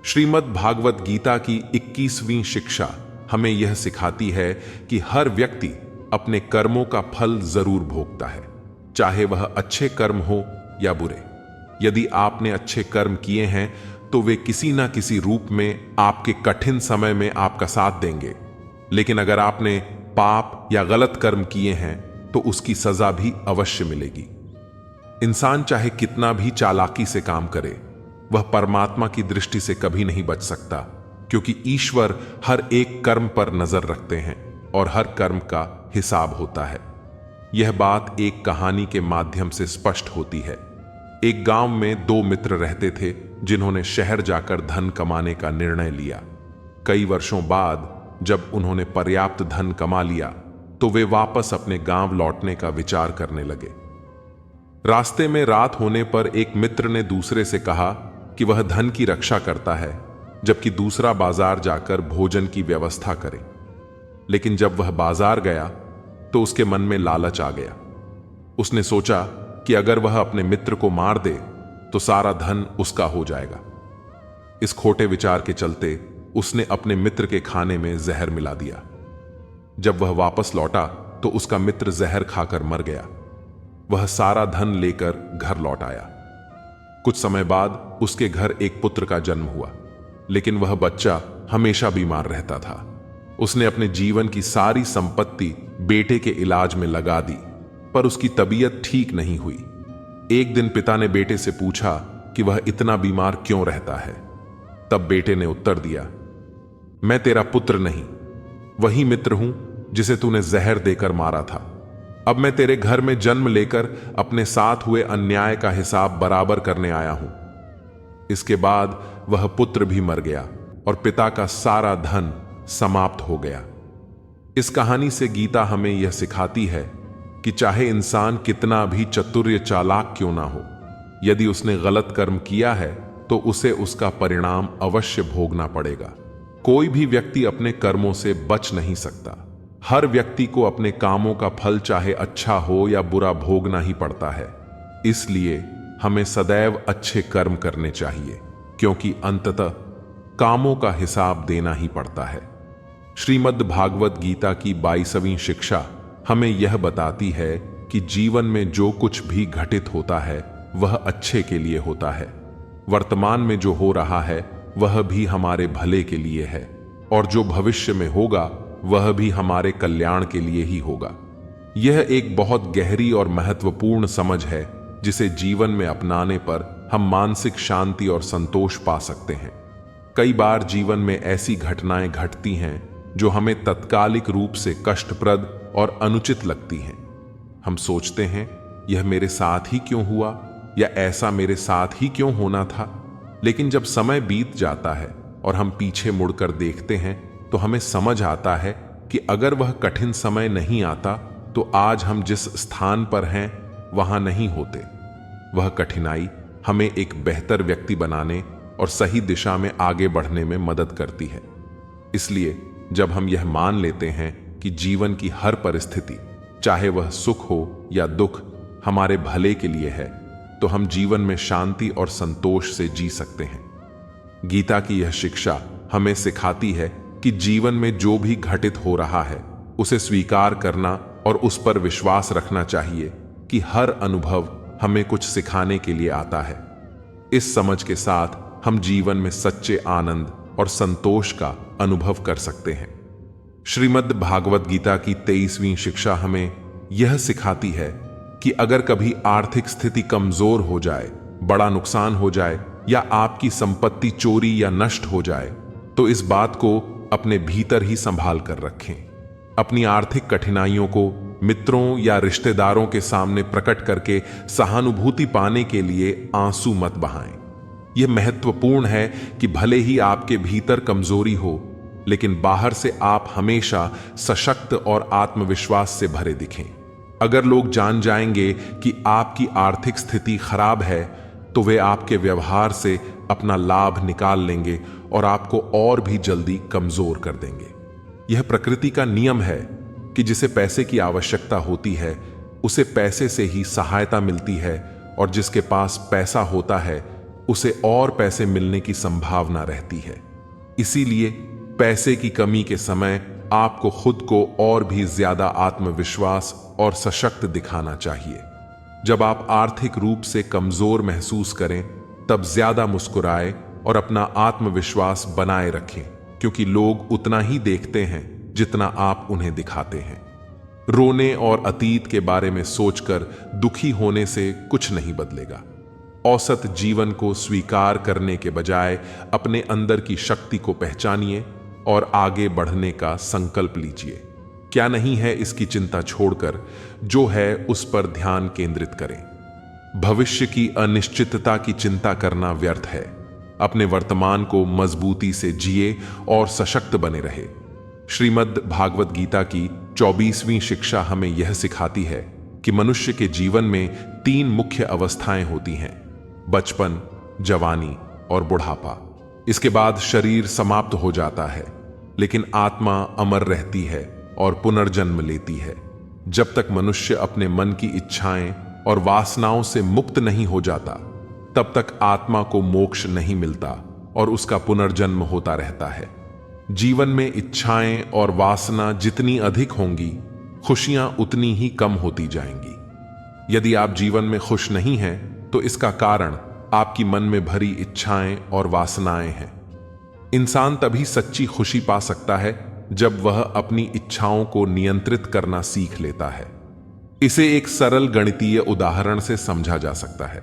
श्रीमद् भागवत गीता की 21वीं शिक्षा हमें यह सिखाती है कि हर व्यक्ति अपने कर्मों का फल जरूर भोगता है, चाहे वह अच्छे कर्म हो या बुरे। यदि आपने अच्छे कर्म किए हैं तो वे किसी ना किसी रूप में आपके कठिन समय में आपका साथ देंगे, लेकिन अगर आपने पाप या गलत कर्म किए हैं तो उसकी सजा भी अवश्य मिलेगी। इंसान चाहे कितना भी चालाकी से काम करे, वह परमात्मा की दृष्टि से कभी नहीं बच सकता, क्योंकि ईश्वर हर एक कर्म पर नजर रखते हैं और हर कर्म का हिसाब होता है। यह बात एक कहानी के माध्यम से स्पष्ट होती है। एक गांव में दो मित्र रहते थे जिन्होंने शहर जाकर धन कमाने का निर्णय लिया। कई वर्षों बाद जब उन्होंने पर्याप्त धन कमा लिया तो वे वापस अपने गांव लौटने का विचार करने लगे। रास्ते में रात होने पर एक मित्र ने दूसरे से कहा कि वह धन की रक्षा करता है, जबकि दूसरा बाजार जाकर भोजन की व्यवस्था करे। लेकिन जब वह बाजार गया तो उसके मन में लालच आ गया। उसने सोचा कि अगर वह अपने मित्र को मार दे तो सारा धन उसका हो जाएगा। इस खोटे विचार के चलते उसने अपने मित्र के खाने में जहर मिला दिया। जब वह वापस लौटा तो उसका मित्र जहर खाकर मर गया। वह सारा धन लेकर घर लौट आया। कुछ समय बाद उसके घर एक पुत्र का जन्म हुआ, लेकिन वह बच्चा हमेशा बीमार रहता था। उसने अपने जीवन की सारी संपत्ति बेटे के इलाज में लगा दी, पर उसकी तबीयत ठीक नहीं हुई। एक दिन पिता ने बेटे से पूछा कि वह इतना बीमार क्यों रहता है। तब बेटे ने उत्तर दिया, मैं तेरा पुत्र नहीं, वही मित्र हूं जिसे तूने जहर देकर मारा था। अब मैं तेरे घर में जन्म लेकर अपने साथ हुए अन्याय का हिसाब बराबर करने आया हूं। इसके बाद वह पुत्र भी मर गया और पिता का सारा धन समाप्त हो गया। इस कहानी से गीता हमें यह सिखाती है कि चाहे इंसान कितना भी चतुर्य चालाक क्यों ना हो, यदि उसने गलत कर्म किया है तो उसे उसका परिणाम अवश्य भोगना पड़ेगा। कोई भी व्यक्ति अपने कर्मों से बच नहीं सकता। हर व्यक्ति को अपने कामों का फल चाहे अच्छा हो या बुरा भोगना ही पड़ता है। इसलिए हमें सदैव अच्छे कर्म करने चाहिए, क्योंकि अंततः कामों का हिसाब देना ही पड़ता है। श्रीमद् भागवत गीता की 22वीं शिक्षा हमें यह बताती है कि जीवन में जो कुछ भी घटित होता है वह अच्छे के लिए होता है। वर्तमान में जो हो रहा है वह भी हमारे भले के लिए है, और जो भविष्य में होगा वह भी हमारे कल्याण के लिए ही होगा। यह एक बहुत गहरी और महत्वपूर्ण समझ है जिसे जीवन में अपनाने पर हम मानसिक शांति और संतोष पा सकते हैं। कई बार जीवन में ऐसी घटनाएं घटती हैं जो हमें तत्कालिक रूप से कष्टप्रद और अनुचित लगती हैं। हम सोचते हैं, यह मेरे साथ ही क्यों हुआ, या ऐसा मेरे साथ ही क्यों होना था। लेकिन जब समय बीत जाता है और हम पीछे मुड़कर देखते हैं तो हमें समझ आता है कि अगर वह कठिन समय नहीं आता तो आज हम जिस स्थान पर हैं वहां नहीं होते। वह कठिनाई हमें एक बेहतर व्यक्ति बनाने और सही दिशा में आगे बढ़ने में मदद करती है। इसलिए जब हम यह मान लेते हैं कि जीवन की हर परिस्थिति, चाहे वह सुख हो या दुख, हमारे भले के लिए है, तो हम जीवन में शांति और संतोष से जी सकते हैं। गीता की यह शिक्षा हमें सिखाती है कि जीवन में जो भी घटित हो रहा है उसे स्वीकार करना और उस पर विश्वास रखना चाहिए कि हर अनुभव हमें कुछ सिखाने के लिए आता है। इस समझ के साथ हम जीवन में सच्चे आनंद और संतोष का अनुभव कर सकते हैं। श्रीमद् भागवत गीता की 23वीं शिक्षा हमें यह सिखाती है कि अगर कभी आर्थिक स्थिति कमजोर हो जाए, बड़ा नुकसान हो जाए या आपकी संपत्ति चोरी या नष्ट हो जाए, तो इस बात को अपने भीतर ही संभाल कर रखें। अपनी आर्थिक कठिनाइयों को मित्रों या रिश्तेदारों के सामने प्रकट करके सहानुभूति पाने के लिए आंसू मत बहाएं। यह महत्वपूर्ण है कि भले ही आपके भीतर कमजोरी हो, लेकिन बाहर से आप हमेशा सशक्त और आत्मविश्वास से भरे दिखें। अगर लोग जान जाएंगे कि आपकी आर्थिक स्थिति खराब है तो वे आपके व्यवहार से अपना लाभ निकाल लेंगे और आपको और भी जल्दी कमजोर कर देंगे। यह प्रकृति का नियम है कि जिसे पैसे की आवश्यकता होती है उसे पैसे से ही सहायता मिलती है, और जिसके पास पैसा होता है उसे और पैसे मिलने की संभावना रहती है। इसीलिए पैसे की कमी के समय आपको खुद को और भी ज्यादा आत्मविश्वास और सशक्त दिखाना चाहिए। जब आप आर्थिक रूप से कमजोर महसूस करें तब ज्यादा मुस्कुराएं और अपना आत्मविश्वास बनाए रखें, क्योंकि लोग उतना ही देखते हैं जितना आप उन्हें दिखाते हैं। रोने और अतीत के बारे में सोचकर दुखी होने से कुछ नहीं बदलेगा। औसत जीवन को स्वीकार करने के बजाय अपने अंदर की शक्ति को पहचानिए और आगे बढ़ने का संकल्प लीजिए। क्या नहीं है इसकी चिंता छोड़कर जो है उस पर ध्यान केंद्रित करें। भविष्य की अनिश्चितता की चिंता करना व्यर्थ है। अपने वर्तमान को मजबूती से जिए और सशक्त बने रहे। श्रीमद् भागवत गीता की 24वीं शिक्षा हमें यह सिखाती है कि मनुष्य के जीवन में 3 मुख्य अवस्थाएं होती हैं: बचपन, जवानी और बुढ़ापा। इसके बाद शरीर समाप्त हो जाता है, लेकिन आत्मा अमर रहती है और पुनर्जन्म लेती है। जब तक मनुष्य अपने मन की इच्छाएं और वासनाओं से मुक्त नहीं हो जाता, तब तक आत्मा को मोक्ष नहीं मिलता और उसका पुनर्जन्म होता रहता है। जीवन में इच्छाएं और वासना जितनी अधिक होंगी, खुशियां उतनी ही कम होती जाएंगी। यदि आप जीवन में खुश नहीं हैं, तो इसका कारण आपकी मन में भरी इच्छाएं और वासनाएं हैं। इंसान तभी सच्ची खुशी पा सकता है जब वह अपनी इच्छाओं को नियंत्रित करना सीख लेता है। इसे एक सरल गणितीय उदाहरण से समझा जा सकता है।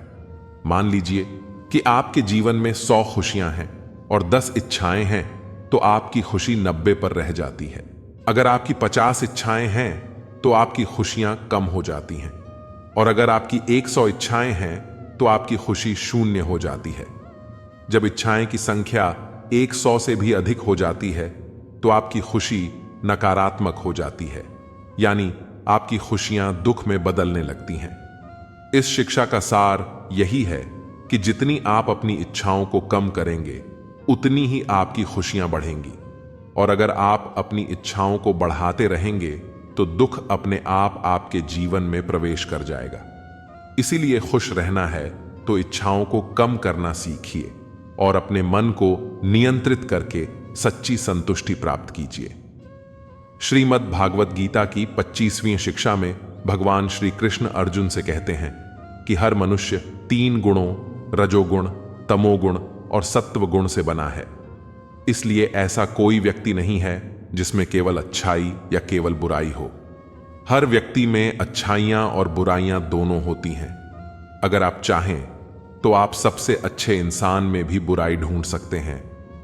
मान लीजिए कि आपके जीवन में 100 खुशियां हैं और 10 इच्छाएं हैं, तो आपकी खुशी 90 पर रह जाती है। अगर आपकी 50 इच्छाएं हैं तो आपकी खुशियां कम हो जाती हैं, और अगर आपकी 100 इच्छाएं हैं तो आपकी खुशी 0 हो जाती है। जब इच्छाएं की संख्या 100 से भी अधिक हो जाती है तो आपकी खुशी नकारात्मक हो जाती है, यानी आपकी खुशियां दुख में बदलने लगती हैं। इस शिक्षा का सार यही है कि जितनी आप अपनी इच्छाओं को कम करेंगे, उतनी ही आपकी खुशियां बढ़ेंगी। और अगर आप अपनी इच्छाओं को बढ़ाते रहेंगे तो दुख अपने आप आपके जीवन में प्रवेश कर जाएगा। इसीलिए खुश रहना है तो इच्छाओं को कम करना सीखिए और अपने मन को नियंत्रित करके सच्ची संतुष्टि प्राप्त कीजिए। श्रीमद् भागवत गीता की 25वीं शिक्षा में भगवान श्री कृष्ण अर्जुन से कहते हैं कि हर मनुष्य 3 गुणों रजोगुण, तमोगुण और सत्व गुण से बना है। इसलिए ऐसा कोई व्यक्ति नहीं है जिसमें केवल अच्छाई या केवल बुराई हो। हर व्यक्ति में अच्छाइयां और बुराइयां दोनों होती हैं। अगर आप चाहें तो आप सबसे अच्छे इंसान में भी बुराई ढूंढ सकते हैं,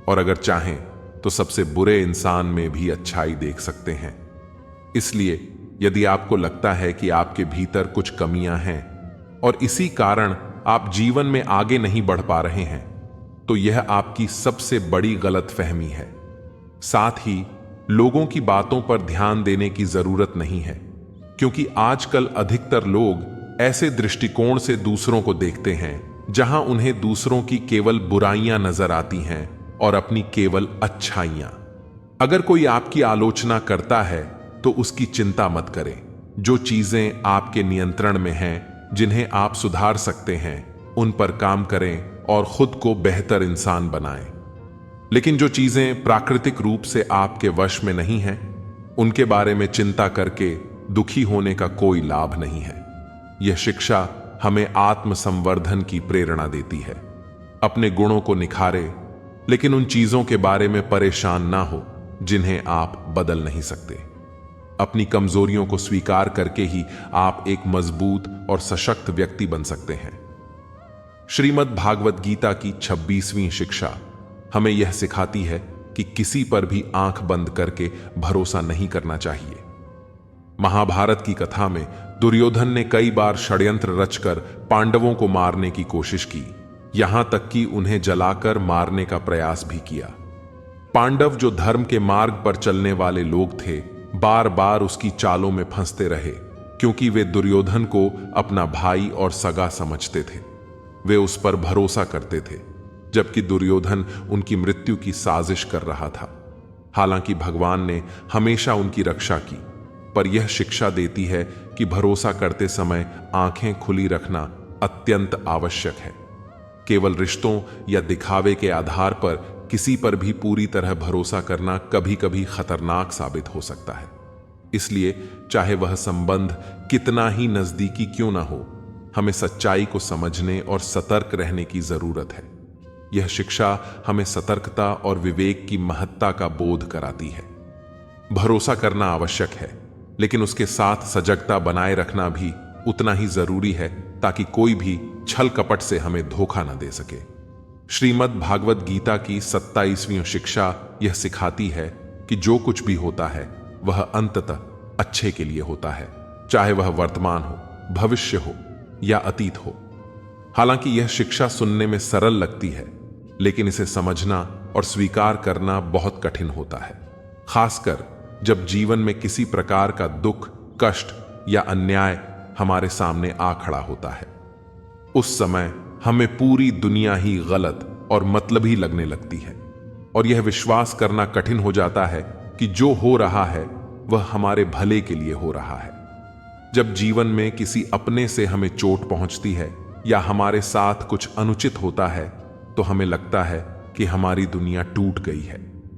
और अगर चाहें तो सबसे बुरे इंसान में भी अच्छाई देख सकते हैं। इसलिए यदि आपको लगता है कि आपके भीतर कुछ कमियां हैं और इसी कारण आप जीवन में आगे नहीं बढ़ पा रहे हैं, तो यह आपकी सबसे बड़ी गलतफहमी है। साथ ही लोगों की बातों पर ध्यान देने की जरूरत नहीं है, क्योंकि आजकल अधिकतर लोग ऐसे दृष्टिकोण से दूसरों को देखते हैं जहां उन्हें दूसरों की केवल बुराइयां नजर आती हैं और अपनी केवल अच्छाइयां। अगर कोई आपकी आलोचना करता है तो उसकी चिंता मत करें। जो चीजें आपके नियंत्रण में हैं, जिन्हें आप सुधार सकते हैं, उन पर काम करें और खुद को बेहतर इंसान बनाएं। लेकिन जो चीजें प्राकृतिक रूप से आपके वश में नहीं हैं, उनके बारे में चिंता करके दुखी होने का कोई लाभ नहीं है। यह शिक्षा हमें आत्मसंवर्धन की प्रेरणा देती है। अपने गुणों को निखारे, लेकिन उन चीजों के बारे में परेशान ना हो जिन्हें आप बदल नहीं सकते। अपनी कमजोरियों को स्वीकार करके ही आप एक मजबूत और सशक्त व्यक्ति बन सकते हैं। श्रीमद् भागवत गीता की 26वीं शिक्षा हमें यह सिखाती है कि किसी पर भी आंख बंद करके भरोसा नहीं करना चाहिए। महाभारत की कथा में दुर्योधन ने कई बार षड्यंत्र रचकर पांडवों को मारने की कोशिश की, यहां तक कि उन्हें जलाकर मारने का प्रयास भी किया। पांडव, जो धर्म के मार्ग पर चलने वाले लोग थे, बार बार उसकी चालों में फंसते रहे, क्योंकि वे दुर्योधन को अपना भाई और सगा समझते थे। वे उस पर भरोसा करते थे, जबकि दुर्योधन उनकी मृत्यु की साजिश कर रहा था। हालांकि भगवान ने हमेशा उनकी रक्षा की, पर यह शिक्षा देती है कि भरोसा करते समय आंखें खुली रखना अत्यंत आवश्यक है। केवल रिश्तों या दिखावे के आधार पर किसी पर भी पूरी तरह भरोसा करना कभी कभी खतरनाक साबित हो सकता है। इसलिए चाहे वह संबंध कितना ही नजदीकी क्यों ना हो, हमें सच्चाई को समझने और सतर्क रहने की जरूरत है। यह शिक्षा हमें सतर्कता और विवेक की महत्ता का बोध कराती है। भरोसा करना आवश्यक है, लेकिन उसके साथ सजगता बनाए रखना भी उतना ही जरूरी है, ताकि कोई भी छल कपट से हमें धोखा न दे सके। श्रीमद् भागवत गीता की 27वीं शिक्षा यह सिखाती है कि जो कुछ भी होता है वह अंततः अच्छे के लिए होता है, चाहे वह वर्तमान हो, भविष्य हो या अतीत हो। हालांकि यह शिक्षा सुनने में सरल लगती है, लेकिन इसे समझना और स्वीकार करना बहुत कठिन होता है, खासकर जब जीवन में किसी प्रकार का दुख, कष्ट या अन्याय हमारे सामने आ खड़ा होता है। उस समय हमें पूरी दुनिया ही गलत और मतलबी लगने लगती है, और यह विश्वास करना कठिन हो जाता है कि जो हो रहा है वह हमारे भले के लिए हो रहा है। जब जीवन में किसी अपने से हमें चोट पहुंचती है या हमारे साथ कुछ अनुचित होता है, तो हमें लगता है कि हमारी दुनिया टूट गई है,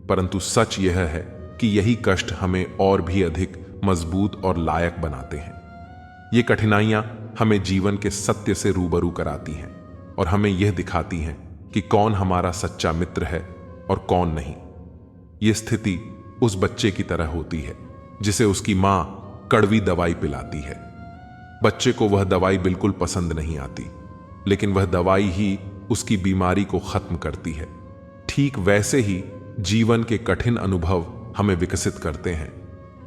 परंतु सच यह है कि यही कष्ट हमें और भी अधिक मजबूत और लायक बनाते हैं। ये कठिनाइयां हमें जीवन के सत्य से रूबरू कराती हैं और हमें यह दिखाती हैं कि कौन हमारा सच्चा मित्र है और कौन नहीं। ये स्थिति उस बच्चे की तरह होती है जिसे उसकी मां कड़वी दवाई पिलाती है। बच्चे को वह दवाई बिल्कुल पसंद नहीं आती, लेकिन वह दवाई ही उसकी बीमारी को खत्म करती है। ठीक वैसे ही जीवन के कठिन अनुभव हमें विकसित करते हैं,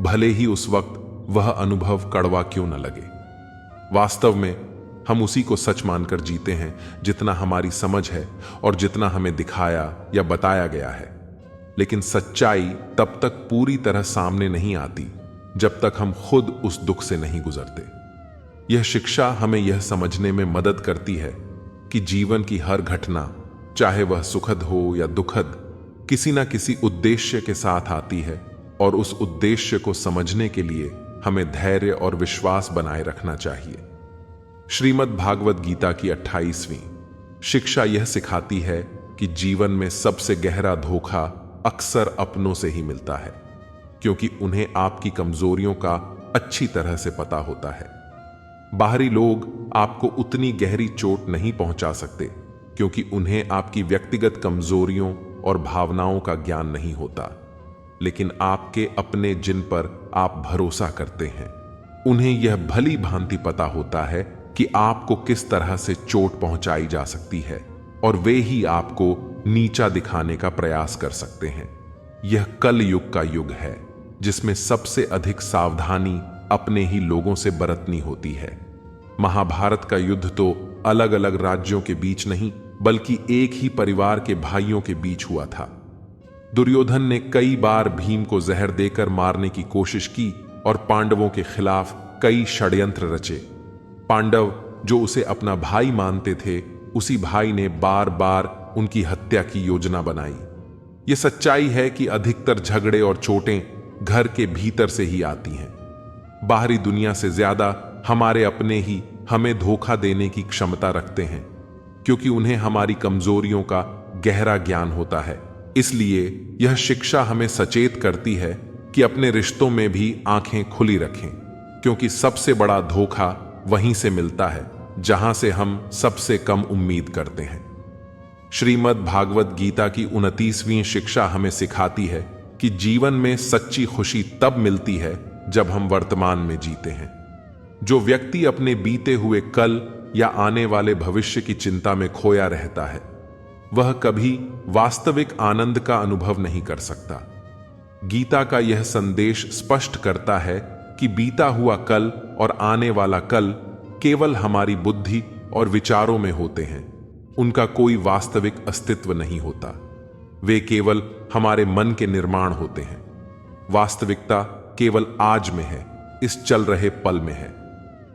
भले ही उस वक्त वह अनुभव कड़वा क्यों न लगे। वास्तव में हम उसी को सच मानकर जीते हैं जितना हमारी समझ है और जितना हमें दिखाया या बताया गया है। लेकिन सच्चाई तब तक पूरी तरह सामने नहीं आती जब तक हम खुद उस दुख से नहीं गुजरते। यह शिक्षा हमें यह समझने में मदद करती है कि जीवन की हर घटना, चाहे वह सुखद हो या दुखद, किसी न किसी उद्देश्य के साथ आती है और उस उद्देश्य को समझने के लिए हमें धैर्य और विश्वास बनाए रखना चाहिए। श्रीमद् भागवत गीता की 28वीं शिक्षा यह सिखाती है कि जीवन में सबसे गहरा धोखा अक्सर अपनों से ही मिलता है, क्योंकि उन्हें आपकी कमजोरियों का अच्छी तरह से पता होता है। बाहरी लोग आपको उतनी गहरी चोट नहीं पहुंचा सकते, क्योंकि उन्हें आपकी व्यक्तिगत कमजोरियों और भावनाओं का ज्ञान नहीं होता। लेकिन आपके अपने, जिन पर आप भरोसा करते हैं, उन्हें यह भली भांति पता होता है कि आपको किस तरह से चोट पहुंचाई जा सकती है, और वे ही आपको नीचा दिखाने का प्रयास कर सकते हैं। यह कल युग का युग है, जिसमें सबसे अधिक सावधानी अपने ही लोगों से बरतनी होती है। महाभारत का युद्ध तो अलग अलग राज्यों के बीच नहीं, बल्कि एक ही परिवार के भाइयों के बीच हुआ था। दुर्योधन ने कई बार भीम को जहर देकर मारने की कोशिश की और पांडवों के खिलाफ कई षड्यंत्र रचे। पांडव, जो उसे अपना भाई मानते थे, उसी भाई ने बार बार उनकी हत्या की योजना बनाई। यह सच्चाई है कि अधिकतर झगड़े और चोटें घर के भीतर से ही आती हैं। बाहरी दुनिया से ज्यादा हमारे अपने ही हमें धोखा देने की क्षमता रखते हैं, क्योंकि उन्हें हमारी कमजोरियों का गहरा ज्ञान होता है। इसलिए यह शिक्षा हमें सचेत करती है कि अपने रिश्तों में भी आंखें खुली रखें, क्योंकि सबसे बड़ा धोखा वहीं से मिलता है जहां से हम सबसे कम उम्मीद करते हैं। श्रीमद् भागवत गीता की 29वीं शिक्षा हमें सिखाती है कि जीवन में सच्ची खुशी तब मिलती है जब हम वर्तमान में जीते हैं। जो व्यक्ति अपने बीते हुए कल या आने वाले भविष्य की चिंता में खोया रहता है, वह कभी वास्तविक आनंद का अनुभव नहीं कर सकता। गीता का यह संदेश स्पष्ट करता है कि बीता हुआ कल और आने वाला कल केवल हमारी बुद्धि और विचारों में होते हैं। उनका कोई वास्तविक अस्तित्व नहीं होता। वे केवल हमारे मन के निर्माण होते हैं। वास्तविकता केवल आज में है, इस चल रहे पल में है।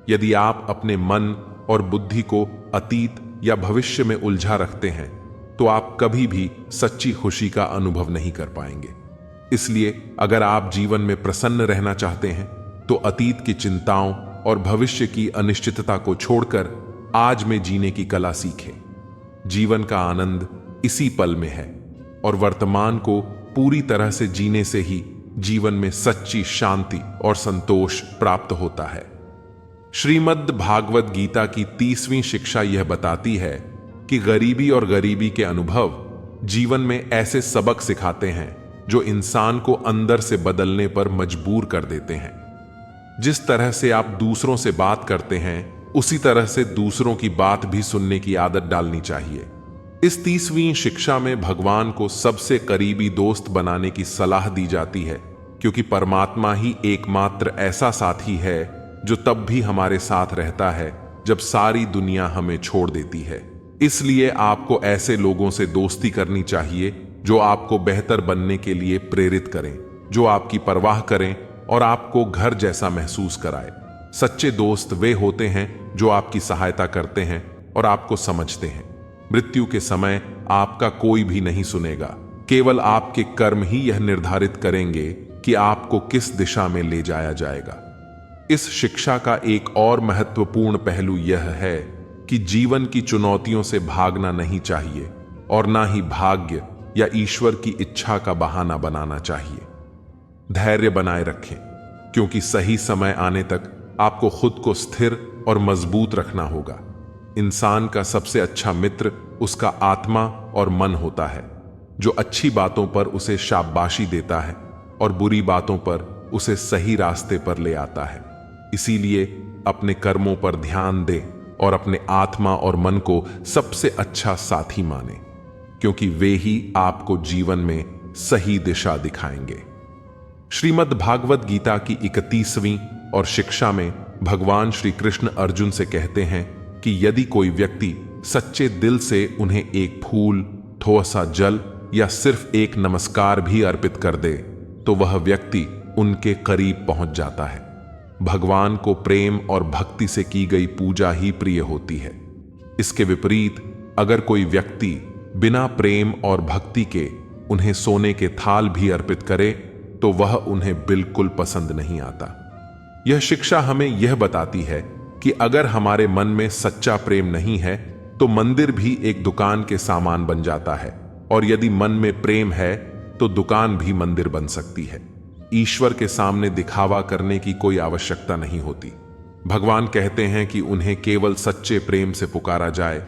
यदि आप अपने मन और बुद्धि को अतीत या भविष्य में उलझा रखते हैं, तो आप कभी भी सच्ची खुशी का अनुभव नहीं कर पाएंगे। इसलिए अगर आप जीवन में प्रसन्न रहना चाहते हैं, तो अतीत की चिंताओं और भविष्य की अनिश्चितता को छोड़कर आज में जीने की कला सीखें। जीवन का आनंद इसी पल में है, और वर्तमान को पूरी तरह से जीने से ही जीवन में सच्ची शांति और संतोष प्राप्त होता है। श्रीमद् भागवत गीता की 30वीं शिक्षा यह बताती है कि गरीबी और गरीबी के अनुभव जीवन में ऐसे सबक सिखाते हैं जो इंसान को अंदर से बदलने पर मजबूर कर देते हैं। जिस तरह से आप दूसरों से बात करते हैं, उसी तरह से दूसरों की बात भी सुनने की आदत डालनी चाहिए। इस 30वीं शिक्षा में भगवान को सबसे करीबी दोस्त बनाने की सलाह दी जाती है, क्योंकि परमात्मा ही एकमात्र ऐसा साथी है जो तब भी हमारे साथ रहता है जब सारी दुनिया हमें छोड़ देती है। इसलिए आपको ऐसे लोगों से दोस्ती करनी चाहिए जो आपको बेहतर बनने के लिए प्रेरित करें, जो आपकी परवाह करें और आपको घर जैसा महसूस कराए। सच्चे दोस्त वे होते हैं जो आपकी सहायता करते हैं और आपको समझते हैं। मृत्यु के समय आपका कोई भी नहीं सुनेगा, केवल आपके कर्म ही यह निर्धारित करेंगे कि आपको किस दिशा में ले जाया जाएगा। इस शिक्षा का एक और महत्वपूर्ण पहलू यह है कि जीवन की चुनौतियों से भागना नहीं चाहिए और ना ही भाग्य या ईश्वर की इच्छा का बहाना बनाना चाहिए। धैर्य बनाए रखें, क्योंकि सही समय आने तक आपको खुद को स्थिर और मजबूत रखना होगा। इंसान का सबसे अच्छा मित्र उसका आत्मा और मन होता है, जो अच्छी बातों पर उसे शाबाशी देता है और बुरी बातों पर उसे सही रास्ते पर ले आता है। इसीलिए अपने कर्मों पर ध्यान दें और अपने आत्मा और मन को सबसे अच्छा साथी माने, क्योंकि वे ही आपको जीवन में सही दिशा दिखाएंगे। श्रीमद् भागवत गीता की 31वीं और शिक्षा में भगवान श्री कृष्ण अर्जुन से कहते हैं कि यदि कोई व्यक्ति सच्चे दिल से उन्हें एक फूल, थोड़ा सा जल या सिर्फ एक नमस्कार भी अर्पित कर दे तो वह व्यक्ति उनके करीब पहुंच जाता है। भगवान को प्रेम और भक्ति से की गई पूजा ही प्रिय होती है। इसके विपरीत अगर कोई व्यक्ति बिना प्रेम और भक्ति के उन्हें सोने के थाल भी अर्पित करे तो वह उन्हें बिल्कुल पसंद नहीं आता। यह शिक्षा हमें यह बताती है कि अगर हमारे मन में सच्चा प्रेम नहीं है तो मंदिर भी एक दुकान के सामान बन जाता है, और यदि मन में प्रेम है तो दुकान भी मंदिर बन सकती है। ईश्वर के सामने दिखावा करने की कोई आवश्यकता नहीं होती। भगवान कहते हैं कि उन्हें केवल सच्चे प्रेम से पुकारा जाए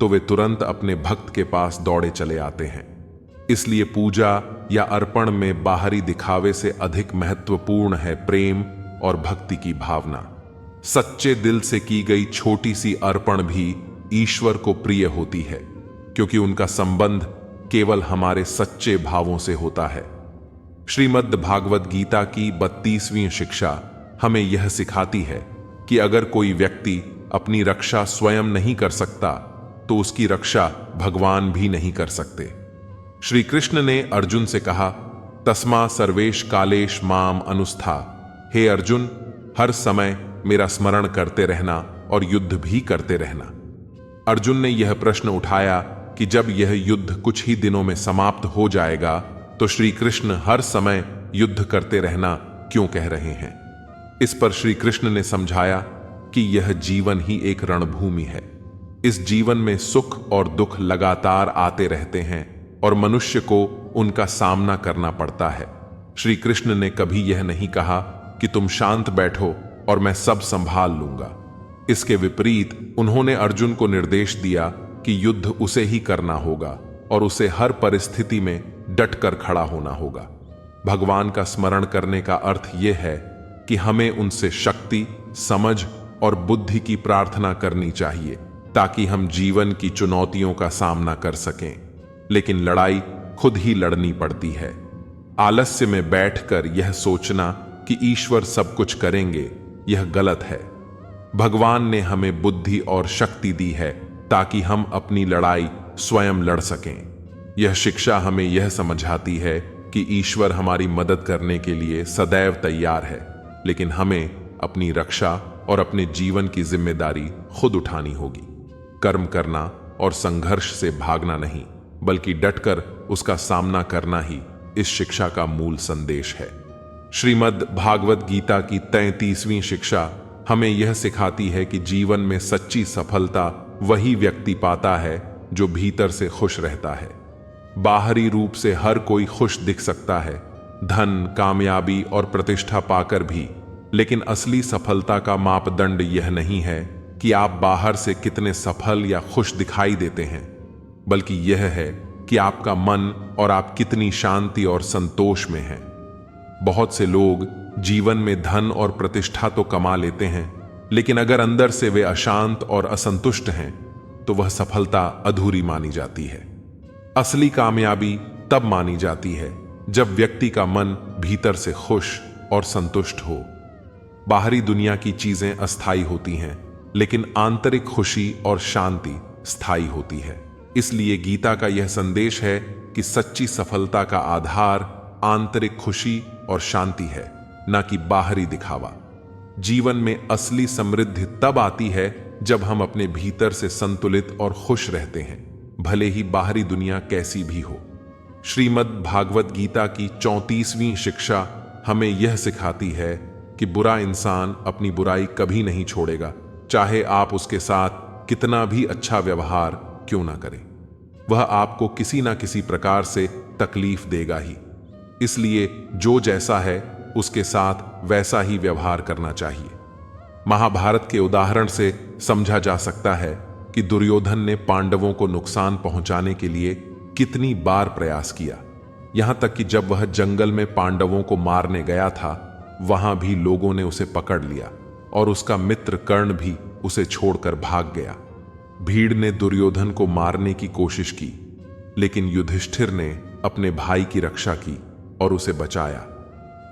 तो वे तुरंत अपने भक्त के पास दौड़े चले आते हैं। इसलिए पूजा या अर्पण में बाहरी दिखावे से अधिक महत्वपूर्ण है प्रेम और भक्ति की भावना। सच्चे दिल से की गई छोटी सी अर्पण भी ईश्वर को प्रिय होती है, क्योंकि उनका संबंध केवल हमारे सच्चे भावों से होता है। श्रीमद् भागवत गीता की 32वीं शिक्षा हमें यह सिखाती है कि अगर कोई व्यक्ति अपनी रक्षा स्वयं नहीं कर सकता तो उसकी रक्षा भगवान भी नहीं कर सकते। श्री कृष्ण ने अर्जुन से कहा, तस्मा सर्वेश कालेश माम अनुस्था। हे अर्जुन, हर समय मेरा स्मरण करते रहना और युद्ध भी करते रहना। अर्जुन ने यह प्रश्न उठाया कि जब यह युद्ध कुछ ही दिनों में समाप्त हो जाएगा तो श्री कृष्ण हर समय युद्ध करते रहना क्यों कह रहे हैं। इस पर श्री कृष्ण ने समझाया कि यह जीवन ही एक रणभूमि है। इस जीवन में सुख और दुख लगातार आते रहते हैं और मनुष्य को उनका सामना करना पड़ता है। श्री कृष्ण ने कभी यह नहीं कहा कि तुम शांत बैठो और मैं सब संभाल लूंगा। इसके विपरीत उन्होंने अर्जुन को निर्देश दिया कि युद्ध उसे ही करना होगा और उसे हर परिस्थिति में डटकर खड़ा होना होगा। भगवान का स्मरण करने का अर्थ यह है कि हमें उनसे शक्ति, समझ और बुद्धि की प्रार्थना करनी चाहिए ताकि हम जीवन की चुनौतियों का सामना कर सकें। लेकिन लड़ाई खुद ही लड़नी पड़ती है। आलस्य में बैठकर यह सोचना कि ईश्वर सब कुछ करेंगे, यह गलत है। भगवान ने हमें बुद्धि और शक्ति दी है ताकि हम अपनी लड़ाई स्वयं लड़ सकें। यह शिक्षा हमें यह समझाती है कि ईश्वर हमारी मदद करने के लिए सदैव तैयार है, लेकिन हमें अपनी रक्षा और अपने जीवन की जिम्मेदारी खुद उठानी होगी। कर्म करना और संघर्ष से भागना नहीं, बल्कि डटकर उसका सामना करना ही इस शिक्षा का मूल संदेश है। श्रीमद् भागवत गीता की 33वीं शिक्षा हमें यह सिखाती है कि जीवन में सच्ची सफलता वही व्यक्ति पाता है जो भीतर से खुश रहता है। बाहरी रूप से हर कोई खुश दिख सकता है, धन, कामयाबी और प्रतिष्ठा पाकर भी, लेकिन असली सफलता का मापदंड यह नहीं है कि आप बाहर से कितने सफल या खुश दिखाई देते हैं, बल्कि यह है कि आपका मन और आप कितनी शांति और संतोष में हैं। बहुत से लोग जीवन में धन और प्रतिष्ठा तो कमा लेते हैं, लेकिन अगर अंदर से वे अशांत और असंतुष्ट हैं तो वह सफलता अधूरी मानी जाती है। असली कामयाबी तब मानी जाती है जब व्यक्ति का मन भीतर से खुश और संतुष्ट हो। बाहरी दुनिया की चीजें अस्थायी होती हैं, लेकिन आंतरिक खुशी और शांति स्थायी होती है। इसलिए गीता का यह संदेश है कि सच्ची सफलता का आधार आंतरिक खुशी और शांति है, न कि बाहरी दिखावा। जीवन में असली समृद्धि तब आती है जब हम अपने भीतर से संतुलित और खुश रहते हैं, भले ही बाहरी दुनिया कैसी भी हो। श्रीमद् भागवत गीता की 34वीं शिक्षा हमें यह सिखाती है कि बुरा इंसान अपनी बुराई कभी नहीं छोड़ेगा, चाहे आप उसके साथ कितना भी अच्छा व्यवहार क्यों ना करें। वह आपको किसी ना किसी प्रकार से तकलीफ देगा ही। इसलिए जो जैसा है उसके साथ वैसा ही व्यवहार करना चाहिए। महाभारत के उदाहरण से समझा जा सकता है कि दुर्योधन ने पांडवों को नुकसान पहुंचाने के लिए कितनी बार प्रयास किया। यहां तक कि जब वह जंगल में पांडवों को मारने गया था, वहां भी लोगों ने उसे पकड़ लिया और उसका मित्र कर्ण भी उसे छोड़कर भाग गया। भीड़ ने दुर्योधन को मारने की कोशिश की, लेकिन युधिष्ठिर ने अपने भाई की रक्षा की और उसे बचाया।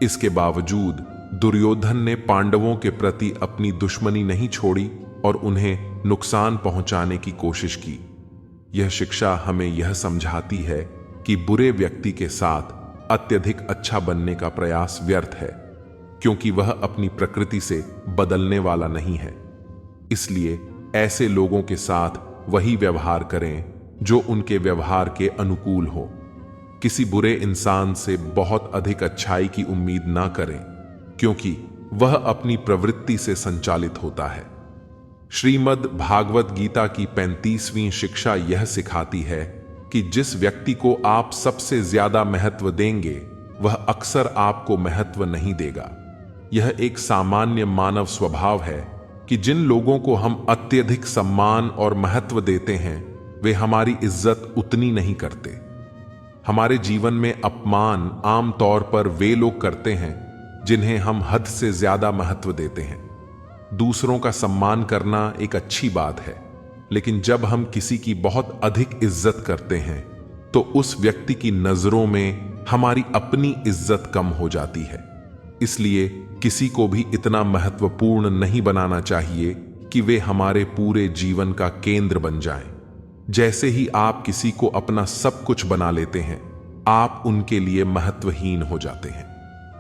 इसके बावजूद दुर्योधन ने पांडवों के प्रति अपनी दुश्मनी नहीं छोड़ी और उन्हें नुकसान पहुंचाने की कोशिश की। यह शिक्षा हमें यह समझाती है कि बुरे व्यक्ति के साथ अत्यधिक अच्छा बनने का प्रयास व्यर्थ है, क्योंकि वह अपनी प्रकृति से बदलने वाला नहीं है। इसलिए ऐसे लोगों के साथ वही व्यवहार करें जो उनके व्यवहार के अनुकूल हो। किसी बुरे इंसान से बहुत अधिक अच्छाई की उम्मीद ना करें, क्योंकि वह अपनी प्रवृत्ति से संचालित होता है। श्रीमद् भागवत गीता की 35वीं शिक्षा यह सिखाती है कि जिस व्यक्ति को आप सबसे ज्यादा महत्व देंगे, वह अक्सर आपको महत्व नहीं देगा। यह एक सामान्य मानव स्वभाव है कि जिन लोगों को हम अत्यधिक सम्मान और महत्व देते हैं, वे हमारी इज्जत उतनी नहीं करते। हमारे जीवन में अपमान आमतौर पर वे लोग करते हैं जिन्हें हम हद से ज्यादा महत्व देते हैं। दूसरों का सम्मान करना एक अच्छी बात है, लेकिन जब हम किसी की बहुत अधिक इज्जत करते हैं तो उस व्यक्ति की नजरों में हमारी अपनी इज्जत कम हो जाती है। इसलिए किसी को भी इतना महत्वपूर्ण नहीं बनाना चाहिए कि वे हमारे पूरे जीवन का केंद्र बन जाएं। जैसे ही आप किसी को अपना सब कुछ बना लेते हैं, आप उनके लिए महत्वहीन हो जाते हैं।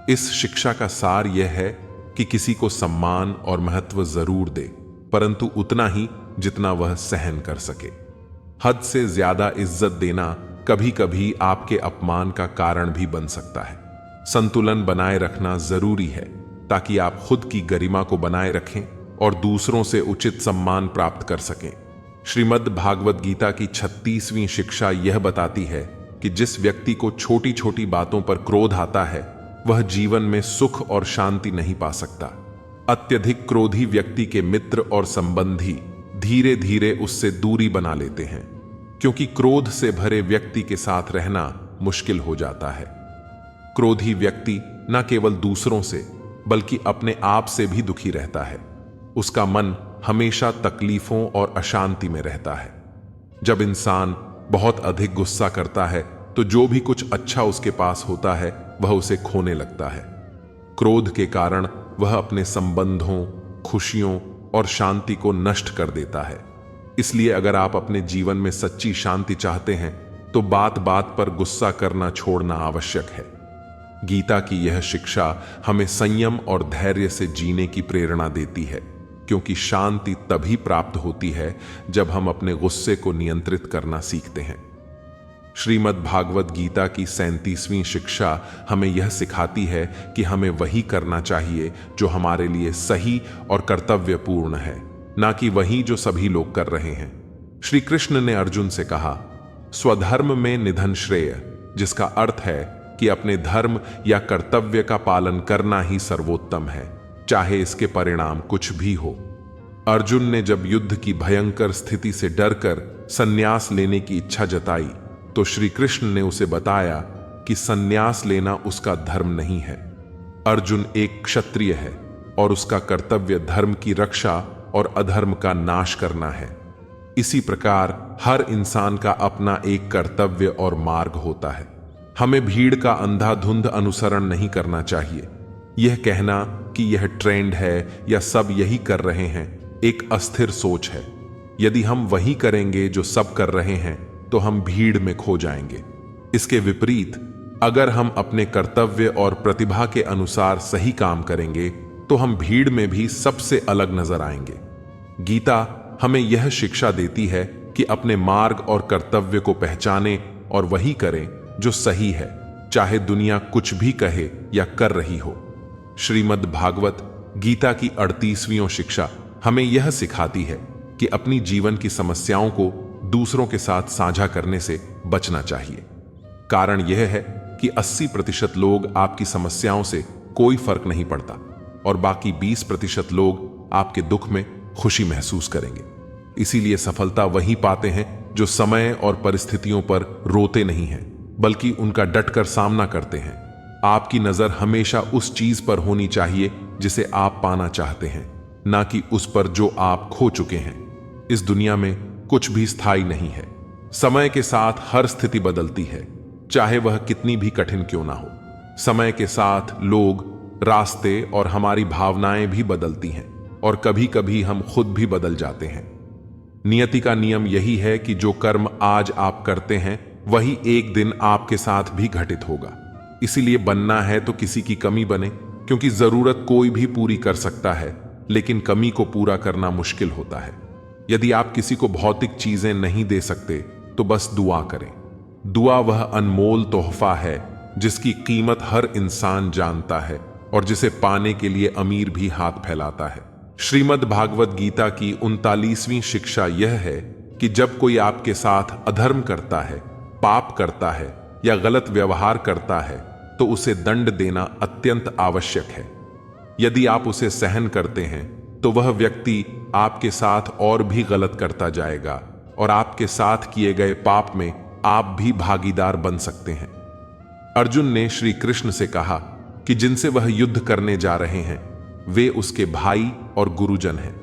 इस शिक्षा का सार यह है कि किसी को सम्मान और महत्व जरूर दे, परंतु उतना ही जितना वह सहन कर सके। हद से ज्यादा इज्जत देना कभी कभी आपके अपमान का कारण भी बन सकता है। संतुलन बनाए रखना जरूरी है ताकि आप खुद की गरिमा को बनाए रखें और दूसरों से उचित सम्मान प्राप्त कर सकें। श्रीमद् भागवत गीता की 36वीं शिक्षा यह बताती है कि जिस व्यक्ति को छोटी छोटी बातों पर क्रोध आता है, वह जीवन में सुख और शांति नहीं पा सकता। अत्यधिक क्रोधी व्यक्ति के मित्र और संबंधी धीरे धीरे उससे दूरी बना लेते हैं, क्योंकि क्रोध से भरे व्यक्ति के साथ रहना मुश्किल हो जाता है। क्रोधी व्यक्ति न केवल दूसरों से बल्कि अपने आप से भी दुखी रहता है। उसका मन हमेशा तकलीफों और अशांति में रहता है। जब इंसान बहुत अधिक गुस्सा करता है तो जो भी कुछ अच्छा उसके पास होता है वह उसे खोने लगता है। क्रोध के कारण वह अपने संबंधों, खुशियों और शांति को नष्ट कर देता है। इसलिए अगर आप अपने जीवन में सच्ची शांति चाहते हैं तो बात बात पर गुस्सा करना छोड़ना आवश्यक है। गीता की यह शिक्षा हमें संयम और धैर्य से जीने की प्रेरणा देती है, क्योंकि शांति तभी प्राप्त होती है जब हम अपने गुस्से को नियंत्रित करना सीखते हैं। श्रीमद् भागवत गीता की 37वीं शिक्षा हमें यह सिखाती है कि हमें वही करना चाहिए जो हमारे लिए सही और कर्तव्यपूर्ण है, ना कि वही जो सभी लोग कर रहे हैं। श्री कृष्ण ने अर्जुन से कहा, स्वधर्म में निधन श्रेय, जिसका अर्थ है कि अपने धर्म या कर्तव्य का पालन करना ही सर्वोत्तम है, चाहे इसके परिणाम कुछ भी हो। अर्जुन ने जब युद्ध की भयंकर स्थिति से डरकर संन्यास लेने की इच्छा जताई तो श्री कृष्ण ने उसे बताया कि संन्यास लेना उसका धर्म नहीं है। अर्जुन एक क्षत्रिय है और उसका कर्तव्य धर्म की रक्षा और अधर्म का नाश करना है। इसी प्रकार हर इंसान का अपना एक कर्तव्य और मार्ग होता है। हमें भीड़ का अंधाधुंध अनुसरण नहीं करना चाहिए। यह कहना कि यह ट्रेंड है या सब यही कर रहे हैं एक अस्थिर सोच है। यदि हम वही करेंगे जो सब कर रहे हैं तो हम भीड़ में खो जाएंगे। इसके विपरीत अगर हम अपने कर्तव्य और प्रतिभा के अनुसार सही काम करेंगे तो हम भीड़ में भी सबसे अलग नजर आएंगे। गीता हमें यह शिक्षा देती है कि अपने मार्ग और कर्तव्य को पहचानें और वही करें जो सही है, चाहे दुनिया कुछ भी कहे या कर रही हो। श्रीमद् भागवत गीता की 38वीं शिक्षा हमें यह सिखाती है कि अपनी जीवन की समस्याओं को दूसरों के साथ साझा करने से बचना चाहिए। कारण यह है कि 80% लोग आपकी समस्याओं से कोई फर्क नहीं पड़ता और बाकी 20% लोग आपके दुख में खुशी महसूस करेंगे। इसीलिए सफलता वही पाते हैं जो समय और परिस्थितियों पर रोते नहीं हैं, बल्कि उनका डटकर सामना करते हैं। आपकी नजर हमेशा उस चीज पर होनी चाहिए जिसे आप पाना चाहते हैं, ना कि उस पर जो आप खो चुके हैं। इस दुनिया में कुछ भी स्थायी नहीं है। समय के साथ हर स्थिति बदलती है, चाहे वह कितनी भी कठिन क्यों ना हो। समय के साथ लोग, रास्ते और हमारी भावनाएं भी बदलती हैं और कभी कभी हम खुद भी बदल जाते हैं। नियति का नियम यही है कि जो कर्म आज आप करते हैं वही एक दिन आपके साथ भी घटित होगा। इसीलिए बनना है तो किसी की कमी बने, क्योंकि जरूरत कोई भी पूरी कर सकता है, लेकिन कमी को पूरा करना मुश्किल होता है। यदि आप किसी को भौतिक चीजें नहीं दे सकते तो बस दुआ करें। दुआ वह अनमोल तोहफा है जिसकी कीमत हर इंसान जानता है और जिसे पाने के लिए अमीर भी हाथ फैलाता है। श्रीमद् भागवत गीता की 39वीं शिक्षा यह है कि जब कोई आपके साथ अधर्म करता है, पाप करता है या गलत व्यवहार करता है तो उसे दंड देना अत्यंत आवश्यक है। यदि आप उसे सहन करते हैं तो वह व्यक्ति आपके साथ और भी गलत करता जाएगा और आपके साथ किए गए पाप में आप भी भागीदार बन सकते हैं। अर्जुन ने श्री कृष्ण से कहा कि जिनसे वह युद्ध करने जा रहे हैं वे उसके भाई और गुरुजन हैं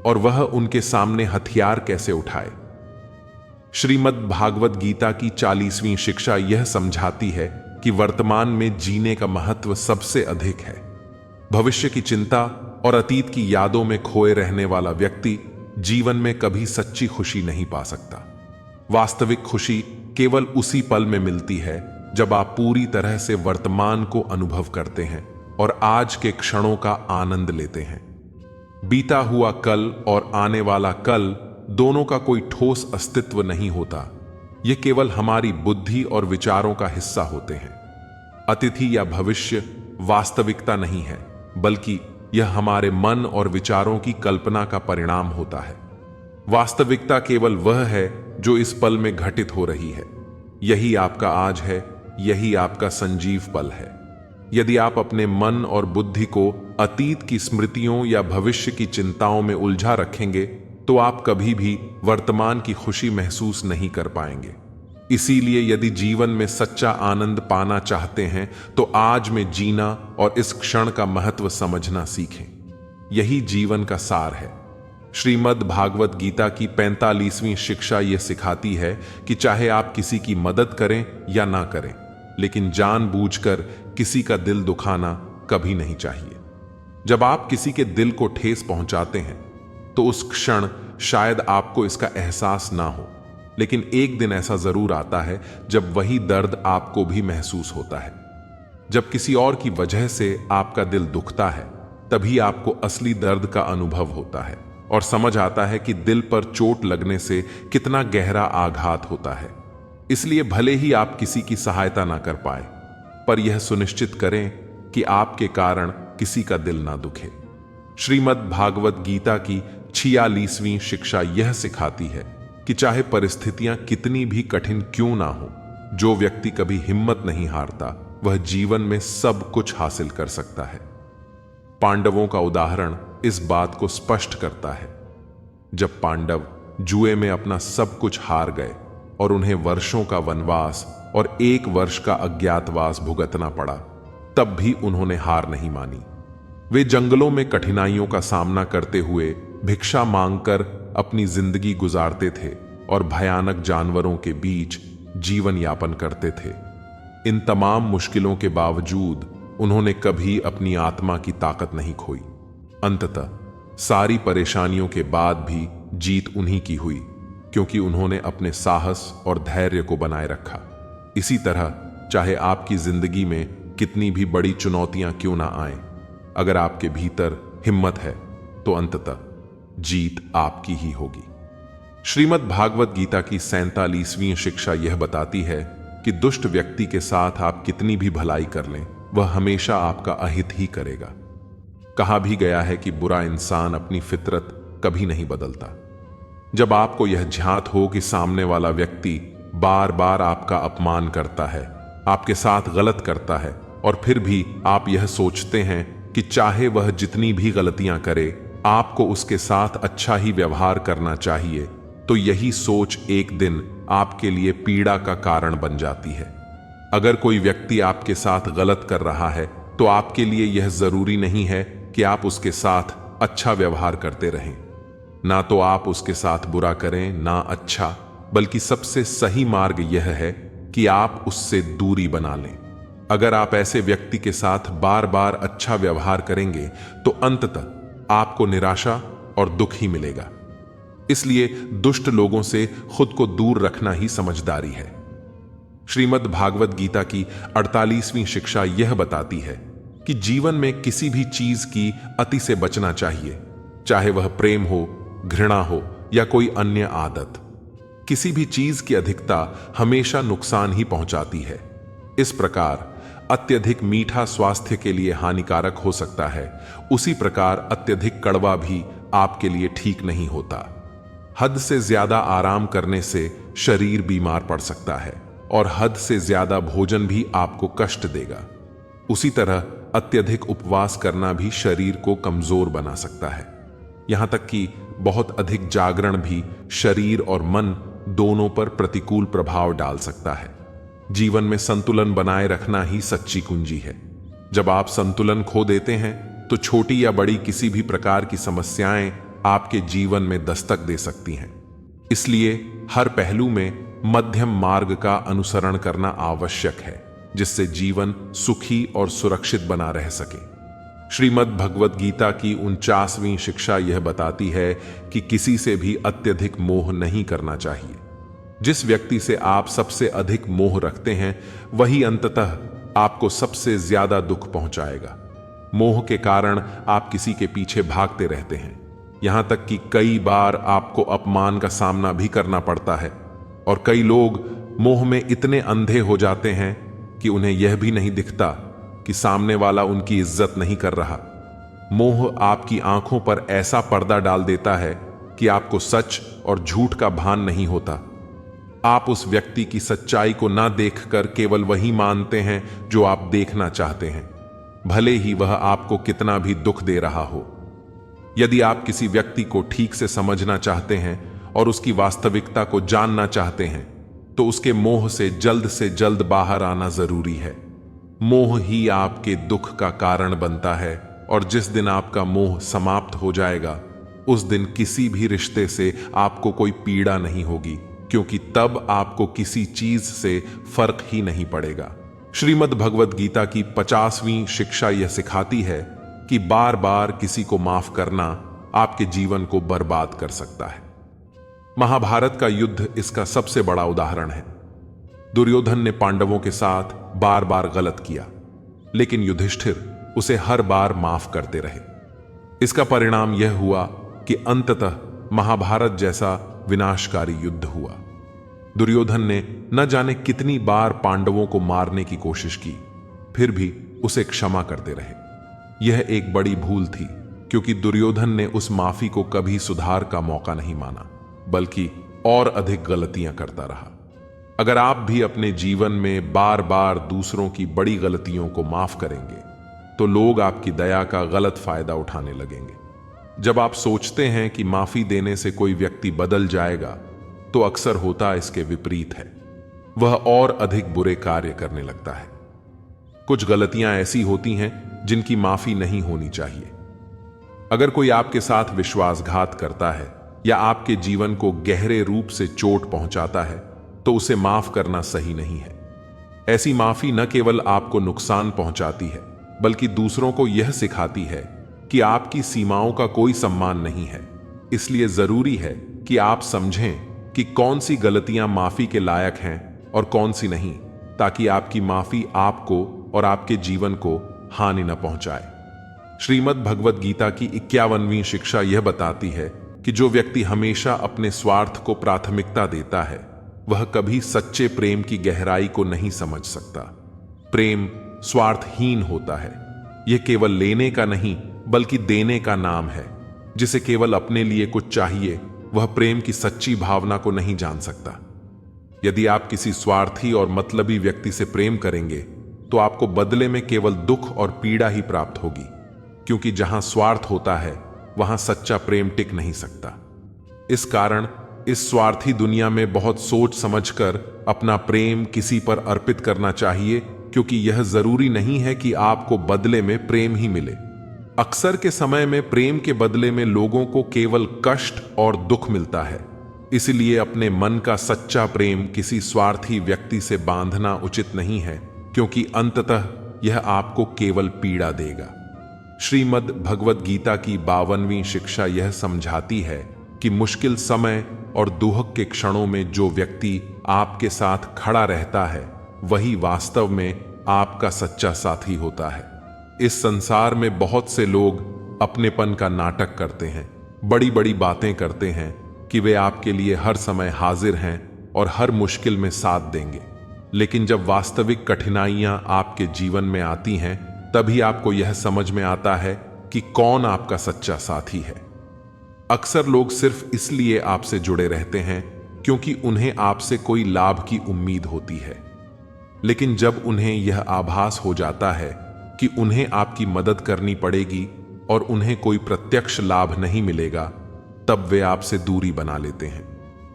और वह उनके सामने हथियार कैसे उठाए। श्रीमद् भागवत गीता की 40वीं शिक्षा यह समझाती है कि वर्तमान में जीने का महत्व सबसे अधिक है। भविष्य की चिंता और अतीत की यादों में खोए रहने वाला व्यक्ति जीवन में कभी सच्ची खुशी नहीं पा सकता। वास्तविक खुशी केवल उसी पल में मिलती है जब आप पूरी तरह से वर्तमान को अनुभव करते हैं और आज के क्षणों का आनंद लेते हैं। बीता हुआ कल और आने वाला कल दोनों का कोई ठोस अस्तित्व नहीं होता। ये केवल हमारी बुद्धि और विचारों का हिस्सा होते हैं। अतीत या भविष्य वास्तविकता नहीं है, बल्कि यह हमारे मन और विचारों की कल्पना का परिणाम होता है। वास्तविकता केवल वह है जो इस पल में घटित हो रही है। यही आपका आज है, यही आपका संजीव पल है। यदि आप अपने मन और बुद्धि को अतीत की स्मृतियों या भविष्य की चिंताओं में उलझा रखेंगे तो आप कभी भी वर्तमान की खुशी महसूस नहीं कर पाएंगे। इसीलिए यदि जीवन में सच्चा आनंद पाना चाहते हैं तो आज में जीना और इस क्षण का महत्व समझना सीखें। यही जीवन का सार है। श्रीमद् भागवत गीता की 45वीं शिक्षा यह सिखाती है कि चाहे आप किसी की मदद करें या ना करें, लेकिन जानबूझकर किसी का दिल दुखाना कभी नहीं चाहिए। जब आप किसी के दिल को ठेस पहुंचाते हैं तो उस क्षण शायद आपको इसका एहसास ना हो, लेकिन एक दिन ऐसा जरूर आता है जब वही दर्द आपको भी महसूस होता है। जब किसी और की वजह से आपका दिल दुखता है तभी आपको असली दर्द का अनुभव होता है और समझ आता है कि दिल पर चोट लगने से कितना गहरा आघात होता है। इसलिए भले ही आप किसी की सहायता ना कर पाए, पर यह सुनिश्चित करें कि आपके कारण किसी का दिल ना दुखे। श्रीमद् भागवत गीता की 46वीं शिक्षा यह सिखाती है कि चाहे परिस्थितियां कितनी भी कठिन क्यों ना हो, जो व्यक्ति कभी हिम्मत नहीं हारता वह जीवन में सब कुछ हासिल कर सकता है। पांडवों का उदाहरण इस बात को स्पष्ट करता है। जब पांडव जुए में अपना सब कुछ हार गए और उन्हें वर्षों का वनवास और 1 वर्ष का अज्ञातवास भुगतना पड़ा, तब भी उन्होंने हार नहीं मानी। वे जंगलों में कठिनाइयों का सामना करते हुए भिक्षा मांगकर अपनी जिंदगी गुजारते थे और भयानक जानवरों के बीच जीवन यापन करते थे। इन तमाम मुश्किलों के बावजूद उन्होंने कभी अपनी आत्मा की ताकत नहीं खोई। अंततः सारी परेशानियों के बाद भी जीत उन्हीं की हुई, क्योंकि उन्होंने अपने साहस और धैर्य को बनाए रखा। इसी तरह चाहे आपकी जिंदगी में कितनी भी बड़ी चुनौतियां क्यों ना आए, अगर आपके भीतर हिम्मत है तो अंततः जीत आपकी ही होगी। श्रीमद् भागवत गीता की 47वीं शिक्षा यह बताती है कि दुष्ट व्यक्ति के साथ आप कितनी भी भलाई कर लें, वह हमेशा आपका अहित ही करेगा। कहा भी गया है कि बुरा इंसान अपनी फितरत कभी नहीं बदलता। जब आपको यह झांत हो कि सामने वाला व्यक्ति बार बार आपका अपमान करता है, आपके साथ गलत करता है, और फिर भी आप यह सोचते हैं कि चाहे वह जितनी भी गलतियां करे, आपको उसके साथ अच्छा ही व्यवहार करना चाहिए, तो यही सोच एक दिन आपके लिए पीड़ा का कारण बन जाती है। अगर कोई व्यक्ति आपके साथ गलत कर रहा है तो आपके लिए यह जरूरी नहीं है कि आप उसके साथ अच्छा व्यवहार करते रहें। ना तो आप उसके साथ बुरा करें ना अच्छा, बल्कि सबसे सही मार्ग यह है कि आप उससे दूरी बना लें। अगर आप ऐसे व्यक्ति के साथ बार बार अच्छा व्यवहार करेंगे तो अंततः आपको निराशा और दुख ही मिलेगा। इसलिए दुष्ट लोगों से खुद को दूर रखना ही समझदारी है। श्रीमद् भागवत गीता की 48वीं शिक्षा यह बताती है कि जीवन में किसी भी चीज की अति से बचना चाहिए, चाहे वह प्रेम हो, घृणा हो या कोई अन्य आदत। किसी भी चीज की अधिकता हमेशा नुकसान ही पहुंचाती है। इस प्रकार अत्यधिक मीठा स्वास्थ्य के लिए हानिकारक हो सकता है, उसी प्रकार अत्यधिक कड़वा भी आपके लिए ठीक नहीं होता। हद से ज्यादा आराम करने से शरीर बीमार पड़ सकता है और हद से ज्यादा भोजन भी आपको कष्ट देगा। उसी तरह अत्यधिक उपवास करना भी शरीर को कमजोर बना सकता है। यहां तक कि बहुत अधिक जागरण भी शरीर और मन दोनों पर प्रतिकूल प्रभाव डाल सकता है। जीवन में संतुलन बनाए रखना ही सच्ची कुंजी है। जब आप संतुलन खो देते हैं तो छोटी या बड़ी किसी भी प्रकार की समस्याएं आपके जीवन में दस्तक दे सकती हैं। इसलिए हर पहलू में मध्यम मार्ग का अनुसरण करना आवश्यक है, जिससे जीवन सुखी और सुरक्षित बना रह सके। श्रीमद् भगवत गीता की 49वीं शिक्षा यह बताती है कि किसी से भी अत्यधिक मोह नहीं करना चाहिए। जिस व्यक्ति से आप सबसे अधिक मोह रखते हैं वही अंततः आपको सबसे ज्यादा दुख पहुंचाएगा। मोह के कारण आप किसी के पीछे भागते रहते हैं, यहां तक कि कई बार आपको अपमान का सामना भी करना पड़ता है। और कई लोग मोह में इतने अंधे हो जाते हैं कि उन्हें यह भी नहीं दिखता कि सामने वाला उनकी इज्जत नहीं कर रहा। मोह आपकी आंखों पर ऐसा पर्दा डाल देता है कि आपको सच और झूठ का भान नहीं होता। आप उस व्यक्ति की सच्चाई को ना देखकर केवल वही मानते हैं जो आप देखना चाहते हैं, भले ही वह आपको कितना भी दुख दे रहा हो। यदि आप किसी व्यक्ति को ठीक से समझना चाहते हैं और उसकी वास्तविकता को जानना चाहते हैं तो उसके मोह से जल्द बाहर आना जरूरी है। मोह ही आपके दुख का कारण बनता है और जिस दिन आपका मोह समाप्त हो जाएगा उस दिन किसी भी रिश्ते से आपको कोई पीड़ा नहीं होगी, क्योंकि तब आपको किसी चीज से फर्क ही नहीं पड़ेगा। श्रीमद् भगवत गीता की 50वीं शिक्षा यह सिखाती है कि बार बार किसी को माफ करना आपके जीवन को बर्बाद कर सकता है। महाभारत का युद्ध इसका सबसे बड़ा उदाहरण है। दुर्योधन ने पांडवों के साथ बार बार गलत किया, लेकिन युधिष्ठिर उसे हर बार माफ करते रहे। इसका परिणाम यह हुआ कि अंततः महाभारत जैसा विनाशकारी युद्ध हुआ। दुर्योधन ने न जाने कितनी बार पांडवों को मारने की कोशिश की, फिर भी उसे क्षमा करते रहे। यह एक बड़ी भूल थी, क्योंकि दुर्योधन ने उस माफी को कभी सुधार का मौका नहीं माना, बल्कि और अधिक गलतियां करता रहा। अगर आप भी अपने जीवन में बार बार दूसरों की बड़ी गलतियों को माफ करेंगे तो लोग आपकी दया का गलत फायदा उठाने लगेंगे। जब आप सोचते हैं कि माफी देने से कोई व्यक्ति बदल जाएगा तो अक्सर होता इसके विपरीत है, वह और अधिक बुरे कार्य करने लगता है। कुछ गलतियां ऐसी होती हैं जिनकी माफी नहीं होनी चाहिए। अगर कोई आपके साथ विश्वासघात करता है या आपके जीवन को गहरे रूप से चोट पहुंचाता है तो उसे माफ करना सही नहीं है। ऐसी माफी न केवल आपको नुकसान पहुंचाती है, बल्कि दूसरों को यह सिखाती है कि आपकी सीमाओं का कोई सम्मान नहीं है। इसलिए जरूरी है कि आप समझें कि कौन सी गलतियां माफी के लायक हैं और कौन सी नहीं, ताकि आपकी माफी आपको और आपके जीवन को हानि न पहुंचाए। श्रीमद् भगवत गीता की 51वीं शिक्षा यह बताती है कि जो व्यक्ति हमेशा अपने स्वार्थ को प्राथमिकता देता है वह कभी सच्चे प्रेम की गहराई को नहीं समझ सकता। प्रेम स्वार्थहीन होता है। यह केवल लेने का नहीं बल्कि देने का नाम है। जिसे केवल अपने लिए कुछ चाहिए वह प्रेम की सच्ची भावना को नहीं जान सकता। यदि आप किसी स्वार्थी और मतलबी व्यक्ति से प्रेम करेंगे तो आपको बदले में केवल दुख और पीड़ा ही प्राप्त होगी, क्योंकि जहां स्वार्थ होता है वहां सच्चा प्रेम टिक नहीं सकता। इस कारण इस स्वार्थी दुनिया में बहुत सोच समझकर अपना प्रेम किसी पर अर्पित करना चाहिए, क्योंकि यह जरूरी नहीं है कि आपको बदले में प्रेम ही मिले। अक्सर के समय में प्रेम के बदले में लोगों को केवल कष्ट और दुख मिलता है। इसलिए अपने मन का सच्चा प्रेम किसी स्वार्थी व्यक्ति से बांधना उचित नहीं है, क्योंकि अंततः यह आपको केवल पीड़ा देगा। श्रीमद् भगवत गीता की 52वीं शिक्षा यह समझाती है कि मुश्किल समय और दुख के क्षणों में जो व्यक्ति आपके साथ खड़ा रहता है वही वास्तव में आपका सच्चा साथी होता है। इस संसार में बहुत से लोग अपनेपन का नाटक करते हैं, बड़ी बड़ी बातें करते हैं कि वे आपके लिए हर समय हाजिर हैं और हर मुश्किल में साथ देंगे। लेकिन जब वास्तविक कठिनाइयां आपके जीवन में आती हैं, तभी आपको यह समझ में आता है कि कौन आपका सच्चा साथी है। अक्सर लोग सिर्फ इसलिए आपसे जुड़े रहते हैं क्योंकि उन्हें आपसे कोई लाभ की उम्मीद होती है। लेकिन जब उन्हें यह आभास हो जाता है कि उन्हें आपकी मदद करनी पड़ेगी और उन्हें कोई प्रत्यक्ष लाभ नहीं मिलेगा, तब वे आपसे दूरी बना लेते हैं।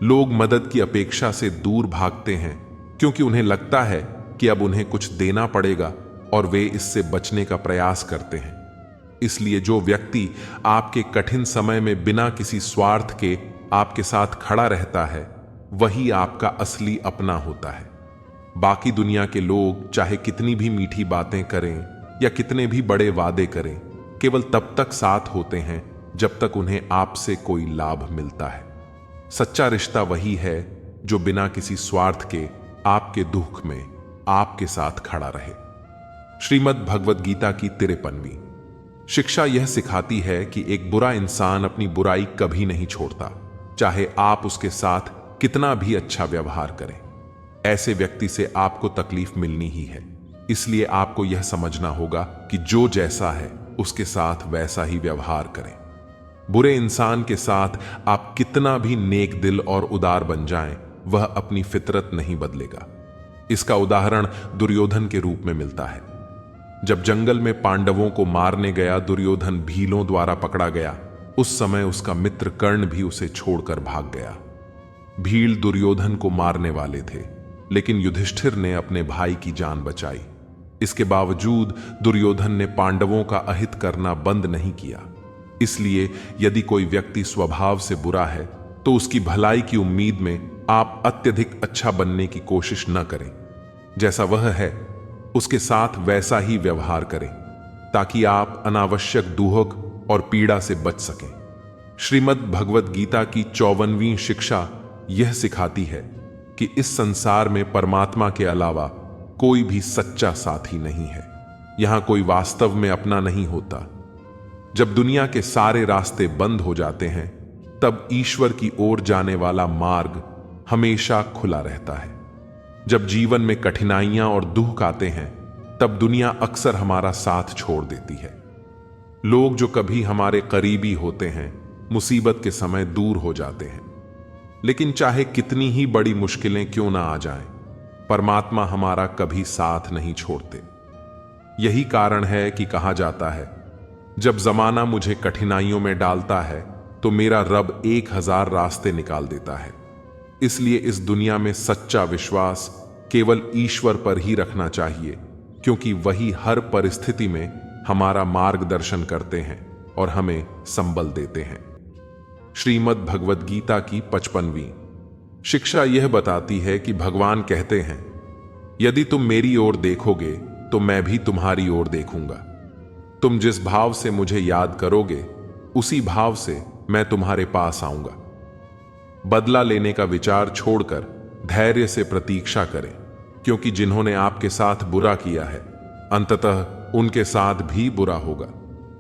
लोग मदद की अपेक्षा से दूर भागते हैं क्योंकि उन्हें लगता है कि अब उन्हें कुछ देना पड़ेगा और वे इससे बचने का प्रयास करते हैं। इसलिए जो व्यक्ति आपके कठिन समय में बिना किसी स्वार्थ के आपके साथ खड़ा रहता है, वही आपका असली अपना होता है। बाकी दुनिया के लोग चाहे कितनी भी मीठी बातें करें या कितने भी बड़े वादे करें, केवल तब तक साथ होते हैं जब तक उन्हें आपसे कोई लाभ मिलता है। सच्चा रिश्ता वही है जो बिना किसी स्वार्थ के आपके दुख में आपके साथ खड़ा रहे। श्रीमद् भगवद गीता की 53वीं शिक्षा यह सिखाती है कि एक बुरा इंसान अपनी बुराई कभी नहीं छोड़ता, चाहे आप उसके साथ कितना भी अच्छा व्यवहार करें। ऐसे व्यक्ति से आपको तकलीफ मिलनी ही है। इसलिए आपको यह समझना होगा कि जो जैसा है उसके साथ वैसा ही व्यवहार करें। बुरे इंसान के साथ आप कितना भी नेक दिल और उदार बन जाएं, वह अपनी फितरत नहीं बदलेगा। इसका उदाहरण दुर्योधन के रूप में मिलता है। जब जंगल में पांडवों को मारने गया दुर्योधन भीलों द्वारा पकड़ा गया, उस समय उसका मित्र कर्ण भी उसे छोड़कर भाग गया। भील दुर्योधन को मारने वाले थे, लेकिन युधिष्ठिर ने अपने भाई की जान बचाई। इसके बावजूद दुर्योधन ने पांडवों का अहित करना बंद नहीं किया। इसलिए यदि कोई व्यक्ति स्वभाव से बुरा है, तो उसकी भलाई की उम्मीद में आप अत्यधिक अच्छा बनने की कोशिश न करें। जैसा वह है उसके साथ वैसा ही व्यवहार करें, ताकि आप अनावश्यक दुख और पीड़ा से बच सकें। श्रीमद् भगवद गीता की 54वीं शिक्षा यह सिखाती है कि इस संसार में परमात्मा के अलावा कोई भी सच्चा साथी नहीं है। यहां कोई वास्तव में अपना नहीं होता। जब दुनिया के सारे रास्ते बंद हो जाते हैं, तब ईश्वर की ओर जाने वाला मार्ग हमेशा खुला रहता है। जब जीवन में कठिनाइयां और दुख आते हैं, तब दुनिया अक्सर हमारा साथ छोड़ देती है। लोग जो कभी हमारे करीबी होते हैं, मुसीबत के समय दूर हो जाते हैं। लेकिन चाहे कितनी ही बड़ी मुश्किलें क्यों ना आ जाएं, परमात्मा हमारा कभी साथ नहीं छोड़ते। यही कारण है कि कहा जाता है, जब जमाना मुझे कठिनाइयों में डालता है, तो मेरा रब 1000 रास्ते निकाल देता है। इसलिए इस दुनिया में सच्चा विश्वास केवल ईश्वर पर ही रखना चाहिए, क्योंकि वही हर परिस्थिति में हमारा मार्गदर्शन करते हैं और हमें संबल देते हैं। श्रीमद् भगवद गीता की 55वीं शिक्षा यह बताती है कि भगवान कहते हैं, यदि तुम मेरी ओर देखोगे तो मैं भी तुम्हारी ओर देखूंगा। तुम जिस भाव से मुझे याद करोगे, उसी भाव से मैं तुम्हारे पास आऊंगा। बदला लेने का विचार छोड़कर धैर्य से प्रतीक्षा करें, क्योंकि जिन्होंने आपके साथ बुरा किया है, अंततः उनके साथ भी बुरा होगा।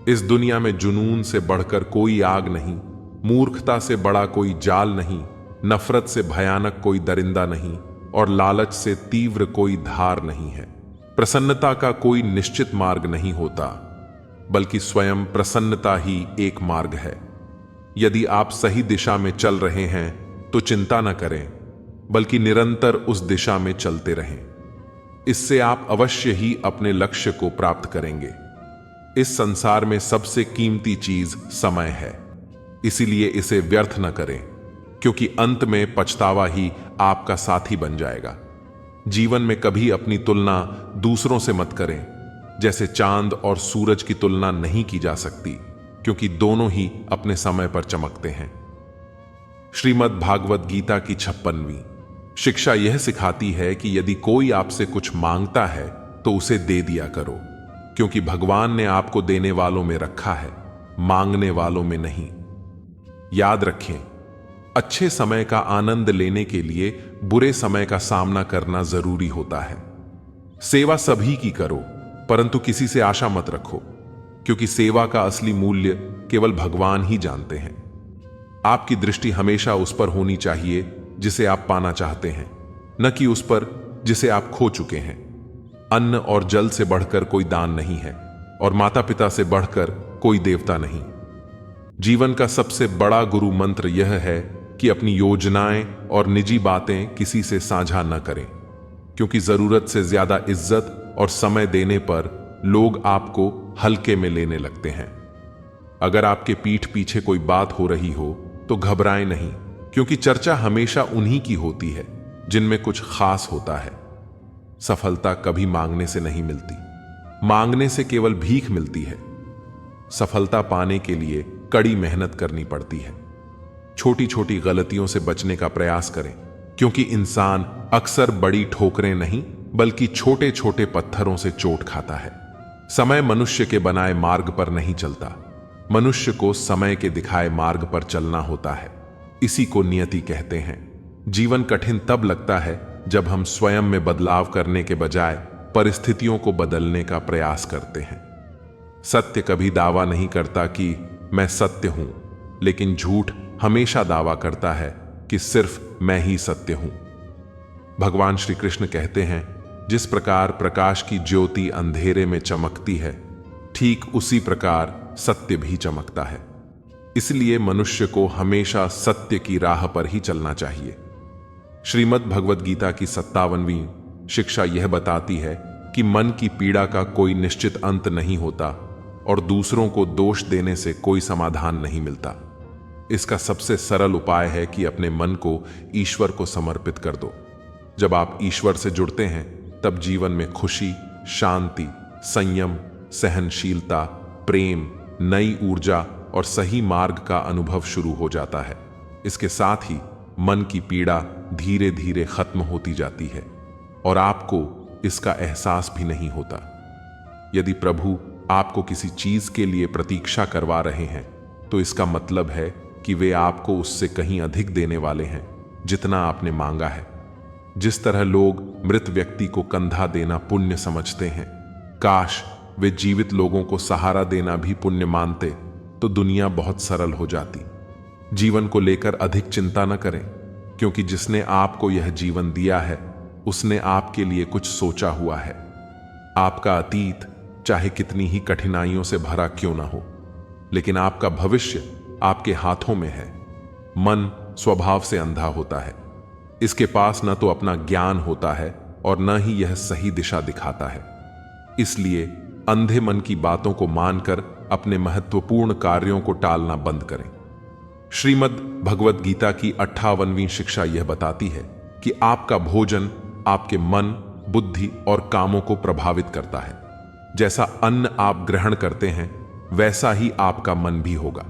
इस दुनिया में जुनून से बढ़कर कोई आग नहीं, मूर्खता से बड़ा कोई जाल नहीं, नफरत से भयानक कोई दरिंदा नहीं और लालच से तीव्र कोई धार नहीं है। प्रसन्नता का कोई निश्चित मार्ग नहीं होता, बल्कि स्वयं प्रसन्नता ही एक मार्ग है। यदि आप सही दिशा में चल रहे हैं तो चिंता न करें, बल्कि निरंतर उस दिशा में चलते रहें। इससे आप अवश्य ही अपने लक्ष्य को प्राप्त करेंगे। इस संसार में सबसे कीमती चीज समय है, इसीलिए इसे व्यर्थ न करें, क्योंकि अंत में पछतावा ही आपका साथी बन जाएगा। जीवन में कभी अपनी तुलना दूसरों से मत करें। जैसे चांद और सूरज की तुलना नहीं की जा सकती, क्योंकि दोनों ही अपने समय पर चमकते हैं। श्रीमद् भागवत गीता की 56वीं शिक्षा यह सिखाती है कि यदि कोई आपसे कुछ मांगता है तो उसे दे दिया करो, क्योंकि भगवान ने आपको देने वालों में रखा है, मांगने वालों में नहीं। याद रखें, अच्छे समय का आनंद लेने के लिए बुरे समय का सामना करना जरूरी होता है। सेवा सभी की करो, परंतु किसी से आशा मत रखो, क्योंकि सेवा का असली मूल्य केवल भगवान ही जानते हैं। आपकी दृष्टि हमेशा उस पर होनी चाहिए जिसे आप पाना चाहते हैं, न कि उस पर जिसे आप खो चुके हैं। अन्न और जल से बढ़कर कोई दान नहीं है, और माता पिता से बढ़कर कोई देवता नहीं। जीवन का सबसे बड़ा गुरु मंत्र यह है कि अपनी योजनाएं और निजी बातें किसी से साझा न करें, क्योंकि जरूरत से ज्यादा इज्जत और समय देने पर लोग आपको हल्के में लेने लगते हैं। अगर आपके पीठ पीछे कोई बात हो रही हो तो घबराएं नहीं, क्योंकि चर्चा हमेशा उन्हीं की होती है जिनमें कुछ खास होता है। सफलता कभी मांगने से नहीं मिलती, मांगने से केवल भीख मिलती है। सफलता पाने के लिए कड़ी मेहनत करनी पड़ती है। छोटी छोटी गलतियों से बचने का प्रयास करें, क्योंकि इंसान अक्सर बड़ी ठोकरें नहीं बल्कि छोटे छोटे पत्थरों से चोट खाता है। समय मनुष्य के बनाए मार्ग पर नहीं चलता, मनुष्य को समय के दिखाए मार्ग पर चलना होता है। इसी को नियति कहते हैं। जीवन कठिन तब लगता है जब हम स्वयं में बदलाव करने के बजाय परिस्थितियों को बदलने का प्रयास करते हैं। सत्य कभी दावा नहीं करता कि मैं सत्य हूं, लेकिन झूठ हमेशा दावा करता है कि सिर्फ मैं ही सत्य हूं। भगवान श्री कृष्ण कहते हैं, जिस प्रकार प्रकाश की ज्योति अंधेरे में चमकती है, ठीक उसी प्रकार सत्य भी चमकता है। इसलिए मनुष्य को हमेशा सत्य की राह पर ही चलना चाहिए। श्रीमद् भगवद गीता की 57वीं शिक्षा यह बताती है कि मन की पीड़ा का कोई निश्चित अंत नहीं होता और दूसरों को दोष देने से कोई समाधान नहीं मिलता। इसका सबसे सरल उपाय है कि अपने मन को ईश्वर को समर्पित कर दो। जब आप ईश्वर से जुड़ते हैं, तब जीवन में खुशी, शांति, संयम, सहनशीलता, प्रेम, नई ऊर्जा और सही मार्ग का अनुभव शुरू हो जाता है। इसके साथ ही मन की पीड़ा धीरे धीरे खत्म होती जाती है और आपको इसका एहसास भी नहीं होता। यदि प्रभु आपको किसी चीज के लिए प्रतीक्षा करवा रहे हैं, तो इसका मतलब है कि वे आपको उससे कहीं अधिक देने वाले हैं जितना आपने मांगा है। जिस तरह लोग मृत व्यक्ति को कंधा देना पुण्य समझते हैं, काश वे जीवित लोगों को सहारा देना भी पुण्य मानते, तो दुनिया बहुत सरल हो जाती। जीवन को लेकर अधिक चिंता न करें, क्योंकि जिसने आपको यह जीवन दिया है, उसने आपके लिए कुछ सोचा हुआ है। आपका अतीत चाहे कितनी ही कठिनाइयों से भरा क्यों ना हो, लेकिन आपका भविष्य आपके हाथों में है। मन स्वभाव से अंधा होता है। इसके पास न तो अपना ज्ञान होता है और न ही यह सही दिशा दिखाता है। इसलिए अंधे मन की बातों को मानकर अपने महत्वपूर्ण कार्यों को टालना बंद करें। श्रीमद् भगवद गीता की 58वीं शिक्षा यह बताती है कि आपका भोजन आपके मन, बुद्धि और कामों को प्रभावित करता है। जैसा अन्न आप ग्रहण करते हैं, वैसा ही आपका मन भी होगा।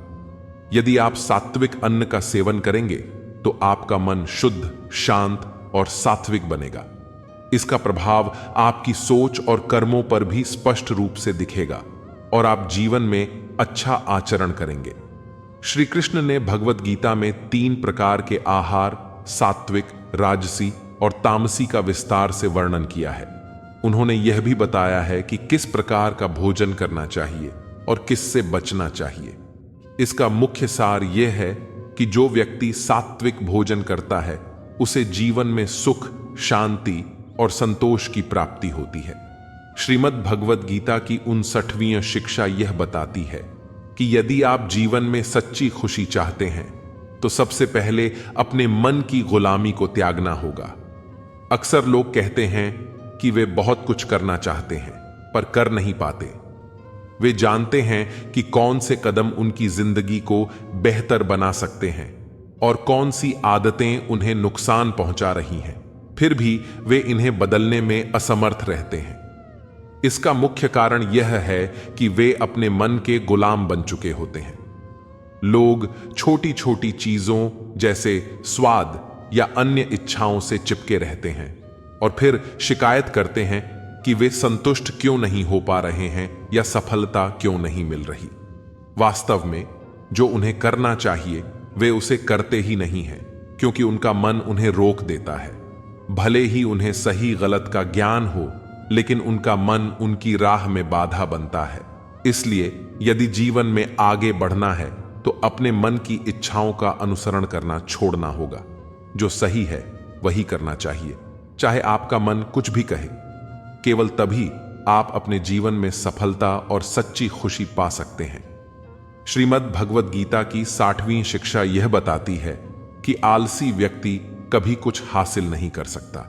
यदि आप सात्विक अन्न का सेवन करेंगे, तो आपका मन शुद्ध, शांत और सात्विक बनेगा। इसका प्रभाव आपकी सोच और कर्मों पर भी स्पष्ट रूप से दिखेगा और आप जीवन में अच्छा आचरण करेंगे। श्री कृष्ण ने भगवद गीता में 3 प्रकार के आहार, सात्विक, राजसी और तामसी का विस्तार से वर्णन किया है। उन्होंने यह भी बताया है कि किस प्रकार का भोजन करना चाहिए और किससे बचना चाहिए। इसका मुख्य सार यह है कि जो व्यक्ति सात्विक भोजन करता है, उसे जीवन में सुख, शांति और संतोष की प्राप्ति होती है। श्रीमद् भगवद गीता की 59वीं शिक्षा यह बताती है कि यदि आप जीवन में सच्ची खुशी चाहते हैं, तो सबसे पहले अपने मन की गुलामी को त्यागना होगा। अक्सर लोग कहते हैं कि वे बहुत कुछ करना चाहते हैं, पर कर नहीं पाते। वे जानते हैं कि कौन से कदम उनकी जिंदगी को बेहतर बना सकते हैं और कौन सी आदतें उन्हें नुकसान पहुंचा रही हैं, फिर भी वे इन्हें बदलने में असमर्थ रहते हैं। इसका मुख्य कारण यह है कि वे अपने मन के गुलाम बन चुके होते हैं। लोग छोटी छोटी चीजों जैसे स्वाद या अन्य इच्छाओं से चिपके रहते हैं और फिर शिकायत करते हैं कि वे संतुष्ट क्यों नहीं हो पा रहे हैं या सफलता क्यों नहीं मिल रही। वास्तव में जो उन्हें करना चाहिए, वे उसे करते ही नहीं हैं, क्योंकि उनका मन उन्हें रोक देता है। भले ही उन्हें सही गलत का ज्ञान हो, लेकिन उनका मन उनकी राह में बाधा बनता है। इसलिए यदि जीवन में आगे बढ़ना है तो अपने मन की इच्छाओं का अनुसरण करना छोड़ना होगा। जो सही है वही करना चाहिए, चाहे आपका मन कुछ भी कहे। केवल तभी आप अपने जीवन में सफलता और सच्ची खुशी पा सकते हैं। श्रीमद् भगवद गीता की 60वीं शिक्षा यह बताती है कि आलसी व्यक्ति कभी कुछ हासिल नहीं कर सकता।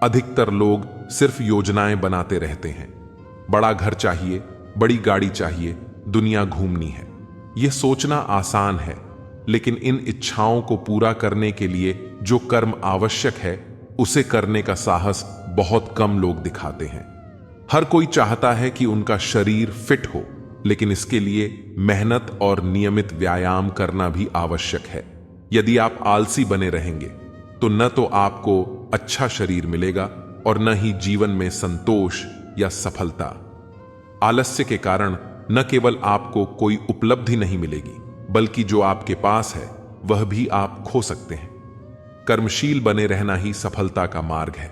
अधिकतर लोग सिर्फ योजनाएं बनाते रहते हैं। बड़ा घर चाहिए, बड़ी गाड़ी चाहिए, दुनिया घूमनी है। यह सोचना आसान है, लेकिन इन इच्छाओं को पूरा करने के लिए जो कर्म आवश्यक है उसे करने का साहस बहुत कम लोग दिखाते हैं। हर कोई चाहता है कि उनका शरीर फिट हो, लेकिन इसके लिए मेहनत और नियमित व्यायाम करना भी आवश्यक है। यदि आप आलसी बने रहेंगे तो न तो आपको अच्छा शरीर मिलेगा और न ही जीवन में संतोष या सफलता। आलस्य के कारण न केवल आपको कोई उपलब्धि नहीं मिलेगी, बल्कि जो आपके पास है वह भी आप खो सकते हैं। कर्मशील बने रहना ही सफलता का मार्ग है।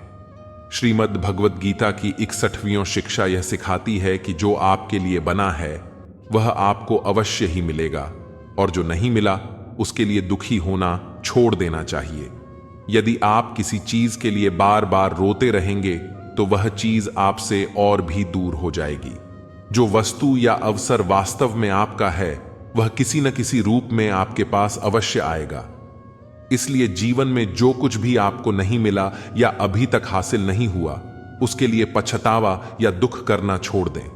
श्रीमद् भगवद गीता की 61वीं शिक्षा यह सिखाती है कि जो आपके लिए बना है वह आपको अवश्य ही मिलेगा, और जो नहीं मिला उसके लिए दुखी होना छोड़ देना चाहिए। यदि आप किसी चीज के लिए बार बार रोते रहेंगे तो वह चीज आपसे और भी दूर हो जाएगी। जो वस्तु या अवसर वास्तव में आपका है वह किसी न किसी रूप में आपके पास अवश्य आएगा। इसलिए जीवन में जो कुछ भी आपको नहीं मिला या अभी तक हासिल नहीं हुआ, उसके लिए पछतावा या दुख करना छोड़ दें।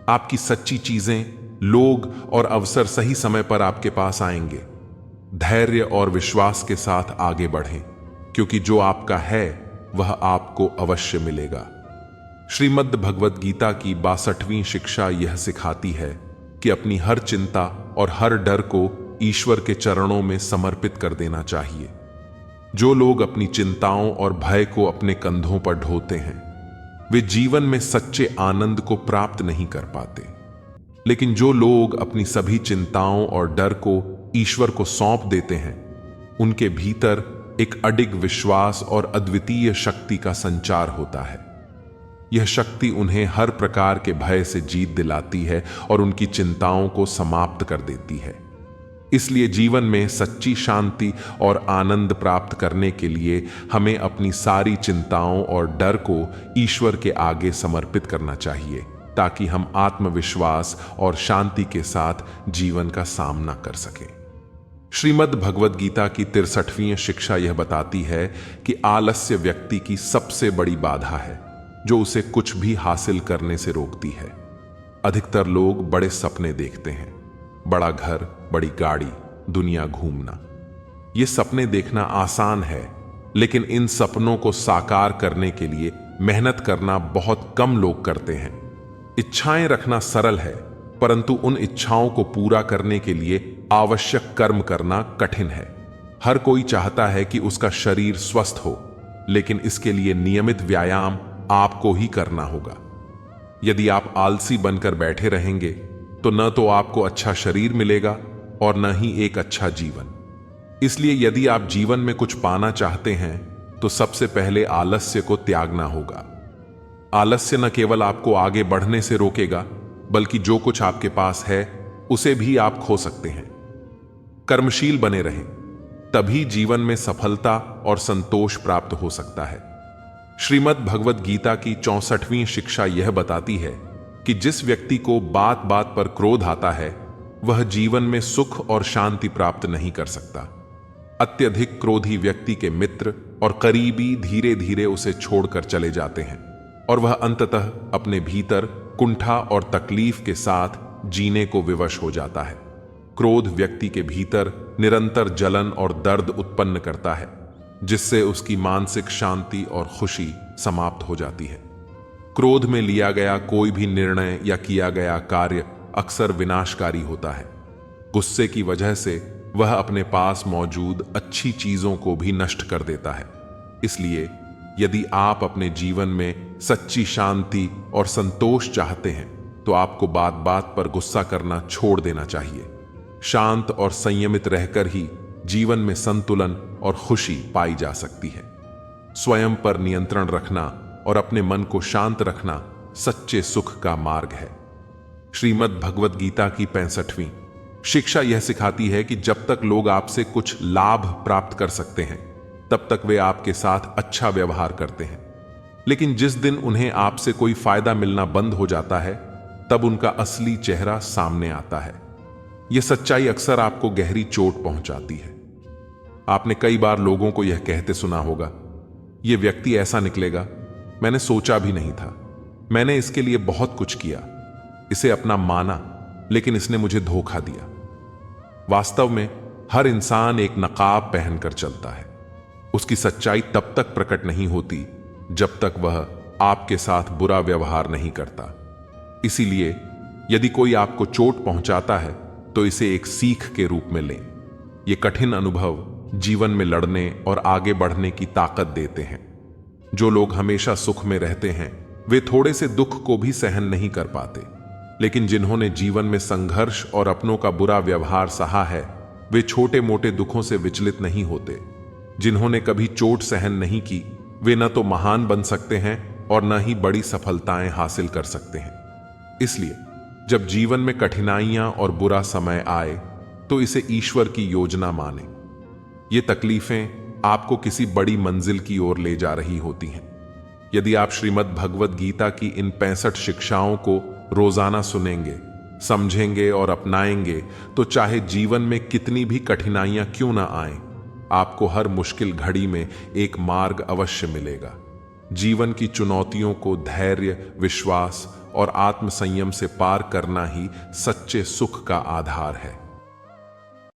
आपकी सच्ची चीजें, लोग और अवसर सही समय पर आपके पास आएंगे। धैर्य और विश्वास के साथ आगे बढ़ें, क्योंकि जो आपका है वह आपको अवश्य मिलेगा। श्रीमद् भगवद गीता की 62वीं शिक्षा यह सिखाती है कि अपनी हर चिंता और हर डर को ईश्वर के चरणों में समर्पित कर देना चाहिए। जो लोग अपनी चिंताओं और भय को अपने कंधों पर ढोते हैं वे जीवन में सच्चे आनंद को प्राप्त नहीं कर पाते। लेकिन जो लोग अपनी सभी चिंताओं और डर को ईश्वर को सौंप देते हैं उनके भीतर एक अडिग विश्वास और अद्वितीय शक्ति का संचार होता है। यह शक्ति उन्हें हर प्रकार के भय से जीत दिलाती है और उनकी चिंताओं को समाप्त कर देती है। इसलिए जीवन में सच्ची शांति और आनंद प्राप्त करने के लिए हमें अपनी सारी चिंताओं और डर को ईश्वर के आगे समर्पित करना चाहिए, ताकि हम आत्मविश्वास और शांति के साथ जीवन का सामना कर सकें। श्रीमद् भगवद गीता की 63वीं शिक्षा यह बताती है कि आलस्य व्यक्ति की सबसे बड़ी बाधा है, जो उसे कुछ भी हासिल करने से रोकती है। अधिकतर लोग बड़े सपने देखते हैं, बड़ा घर, बड़ी गाड़ी, दुनिया घूमना। ये सपने देखना आसान है, लेकिन इन सपनों को साकार करने के लिए मेहनत करना बहुत कम लोग करते हैं। इच्छाएं रखना सरल है, परंतु उन इच्छाओं को पूरा करने के लिए आवश्यक कर्म करना कठिन है। हर कोई चाहता है कि उसका शरीर स्वस्थ हो, लेकिन इसके लिए नियमित व्यायाम आपको ही करना होगा। यदि आप आलसी बनकर बैठे रहेंगे तो न तो आपको अच्छा शरीर मिलेगा और न ही एक अच्छा जीवन। इसलिए यदि आप जीवन में कुछ पाना चाहते हैं तो सबसे पहले आलस्य को त्यागना होगा। आलस्य न केवल आपको आगे बढ़ने से रोकेगा, बल्कि जो कुछ आपके पास है उसे भी आप खो सकते हैं। कर्मशील बने रहें, तभी जीवन में सफलता और संतोष प्राप्त हो सकता है। श्रीमद् भगवद गीता की 64वीं शिक्षा यह बताती है कि जिस व्यक्ति को बात बात पर क्रोध आता है वह जीवन में सुख और शांति प्राप्त नहीं कर सकता। अत्यधिक क्रोधी व्यक्ति के मित्र और करीबी धीरे धीरे उसे छोड़कर चले जाते हैं और वह अंततः अपने भीतर कुंठा और तकलीफ के साथ जीने को विवश हो जाता है। क्रोध व्यक्ति के भीतर निरंतर जलन और दर्द उत्पन्न करता है, जिससे उसकी मानसिक शांति और खुशी समाप्त हो जाती है। क्रोध में लिया गया कोई भी निर्णय या किया गया कार्य अक्सर विनाशकारी होता है। गुस्से की वजह से वह अपने पास मौजूद अच्छी चीजों को भी नष्ट कर देता है। इसलिए यदि आप अपने जीवन में सच्ची शांति और संतोष चाहते हैं तो आपको बात बात पर गुस्सा करना छोड़ देना चाहिए। शांत और संयमित रहकर ही जीवन में संतुलन और खुशी पाई जा सकती है। स्वयं पर नियंत्रण रखना और अपने मन को शांत रखना सच्चे सुख का मार्ग है। श्रीमद् भगवत गीता की 65वीं शिक्षा यह सिखाती है कि जब तक लोग आपसे कुछ लाभ प्राप्त कर सकते हैं, तब तक वे आपके साथ अच्छा व्यवहार करते हैं। लेकिन जिस दिन उन्हें आपसे कोई फायदा मिलना बंद हो जाता है, तब उनका असली चेहरा सामने आता है। यह सच्चाई अक्सर आपको गहरी चोट पहुंचाती है। आपने कई बार लोगों को यह कहते सुना होगा, यह व्यक्ति ऐसा निकलेगा, मैंने सोचा भी नहीं था, मैंने इसके लिए बहुत कुछ किया, इसे अपना माना, लेकिन इसने मुझे धोखा दिया। वास्तव में हर इंसान एक नकाब पहनकर चलता है। उसकी सच्चाई तब तक प्रकट नहीं होती जब तक वह आपके साथ बुरा व्यवहार नहीं करता। इसीलिए यदि कोई आपको चोट पहुंचाता है तो इसे एक सीख के रूप में लें। ये कठिन अनुभव जीवन में लड़ने और आगे बढ़ने की ताकत देते हैं। जो लोग हमेशा सुख में रहते हैं वे थोड़े से दुख को भी सहन नहीं कर पाते, लेकिन जिन्होंने जीवन में संघर्ष और अपनों का बुरा व्यवहार सहा है वे छोटे मोटे दुखों से विचलित नहीं होते। जिन्होंने कभी चोट सहन नहीं की वे न तो महान बन सकते हैं और न ही बड़ी सफलताएं हासिल कर सकते हैं। इसलिए जब जीवन में कठिनाइयां और बुरा समय आए तो इसे ईश्वर की योजना माने। ये तकलीफें आपको किसी बड़ी मंजिल की ओर ले जा रही होती हैं। यदि आप श्रीमद् भगवत गीता की इन 65 शिक्षाओं को रोजाना सुनेंगे, समझेंगे और अपनाएंगे तो चाहे जीवन में कितनी भी कठिनाइयां क्यों ना आएं, आपको हर मुश्किल घड़ी में एक मार्ग अवश्य मिलेगा। जीवन की चुनौतियों को धैर्य, विश्वास और आत्म संयम से पार करना ही सच्चे सुख का आधार है।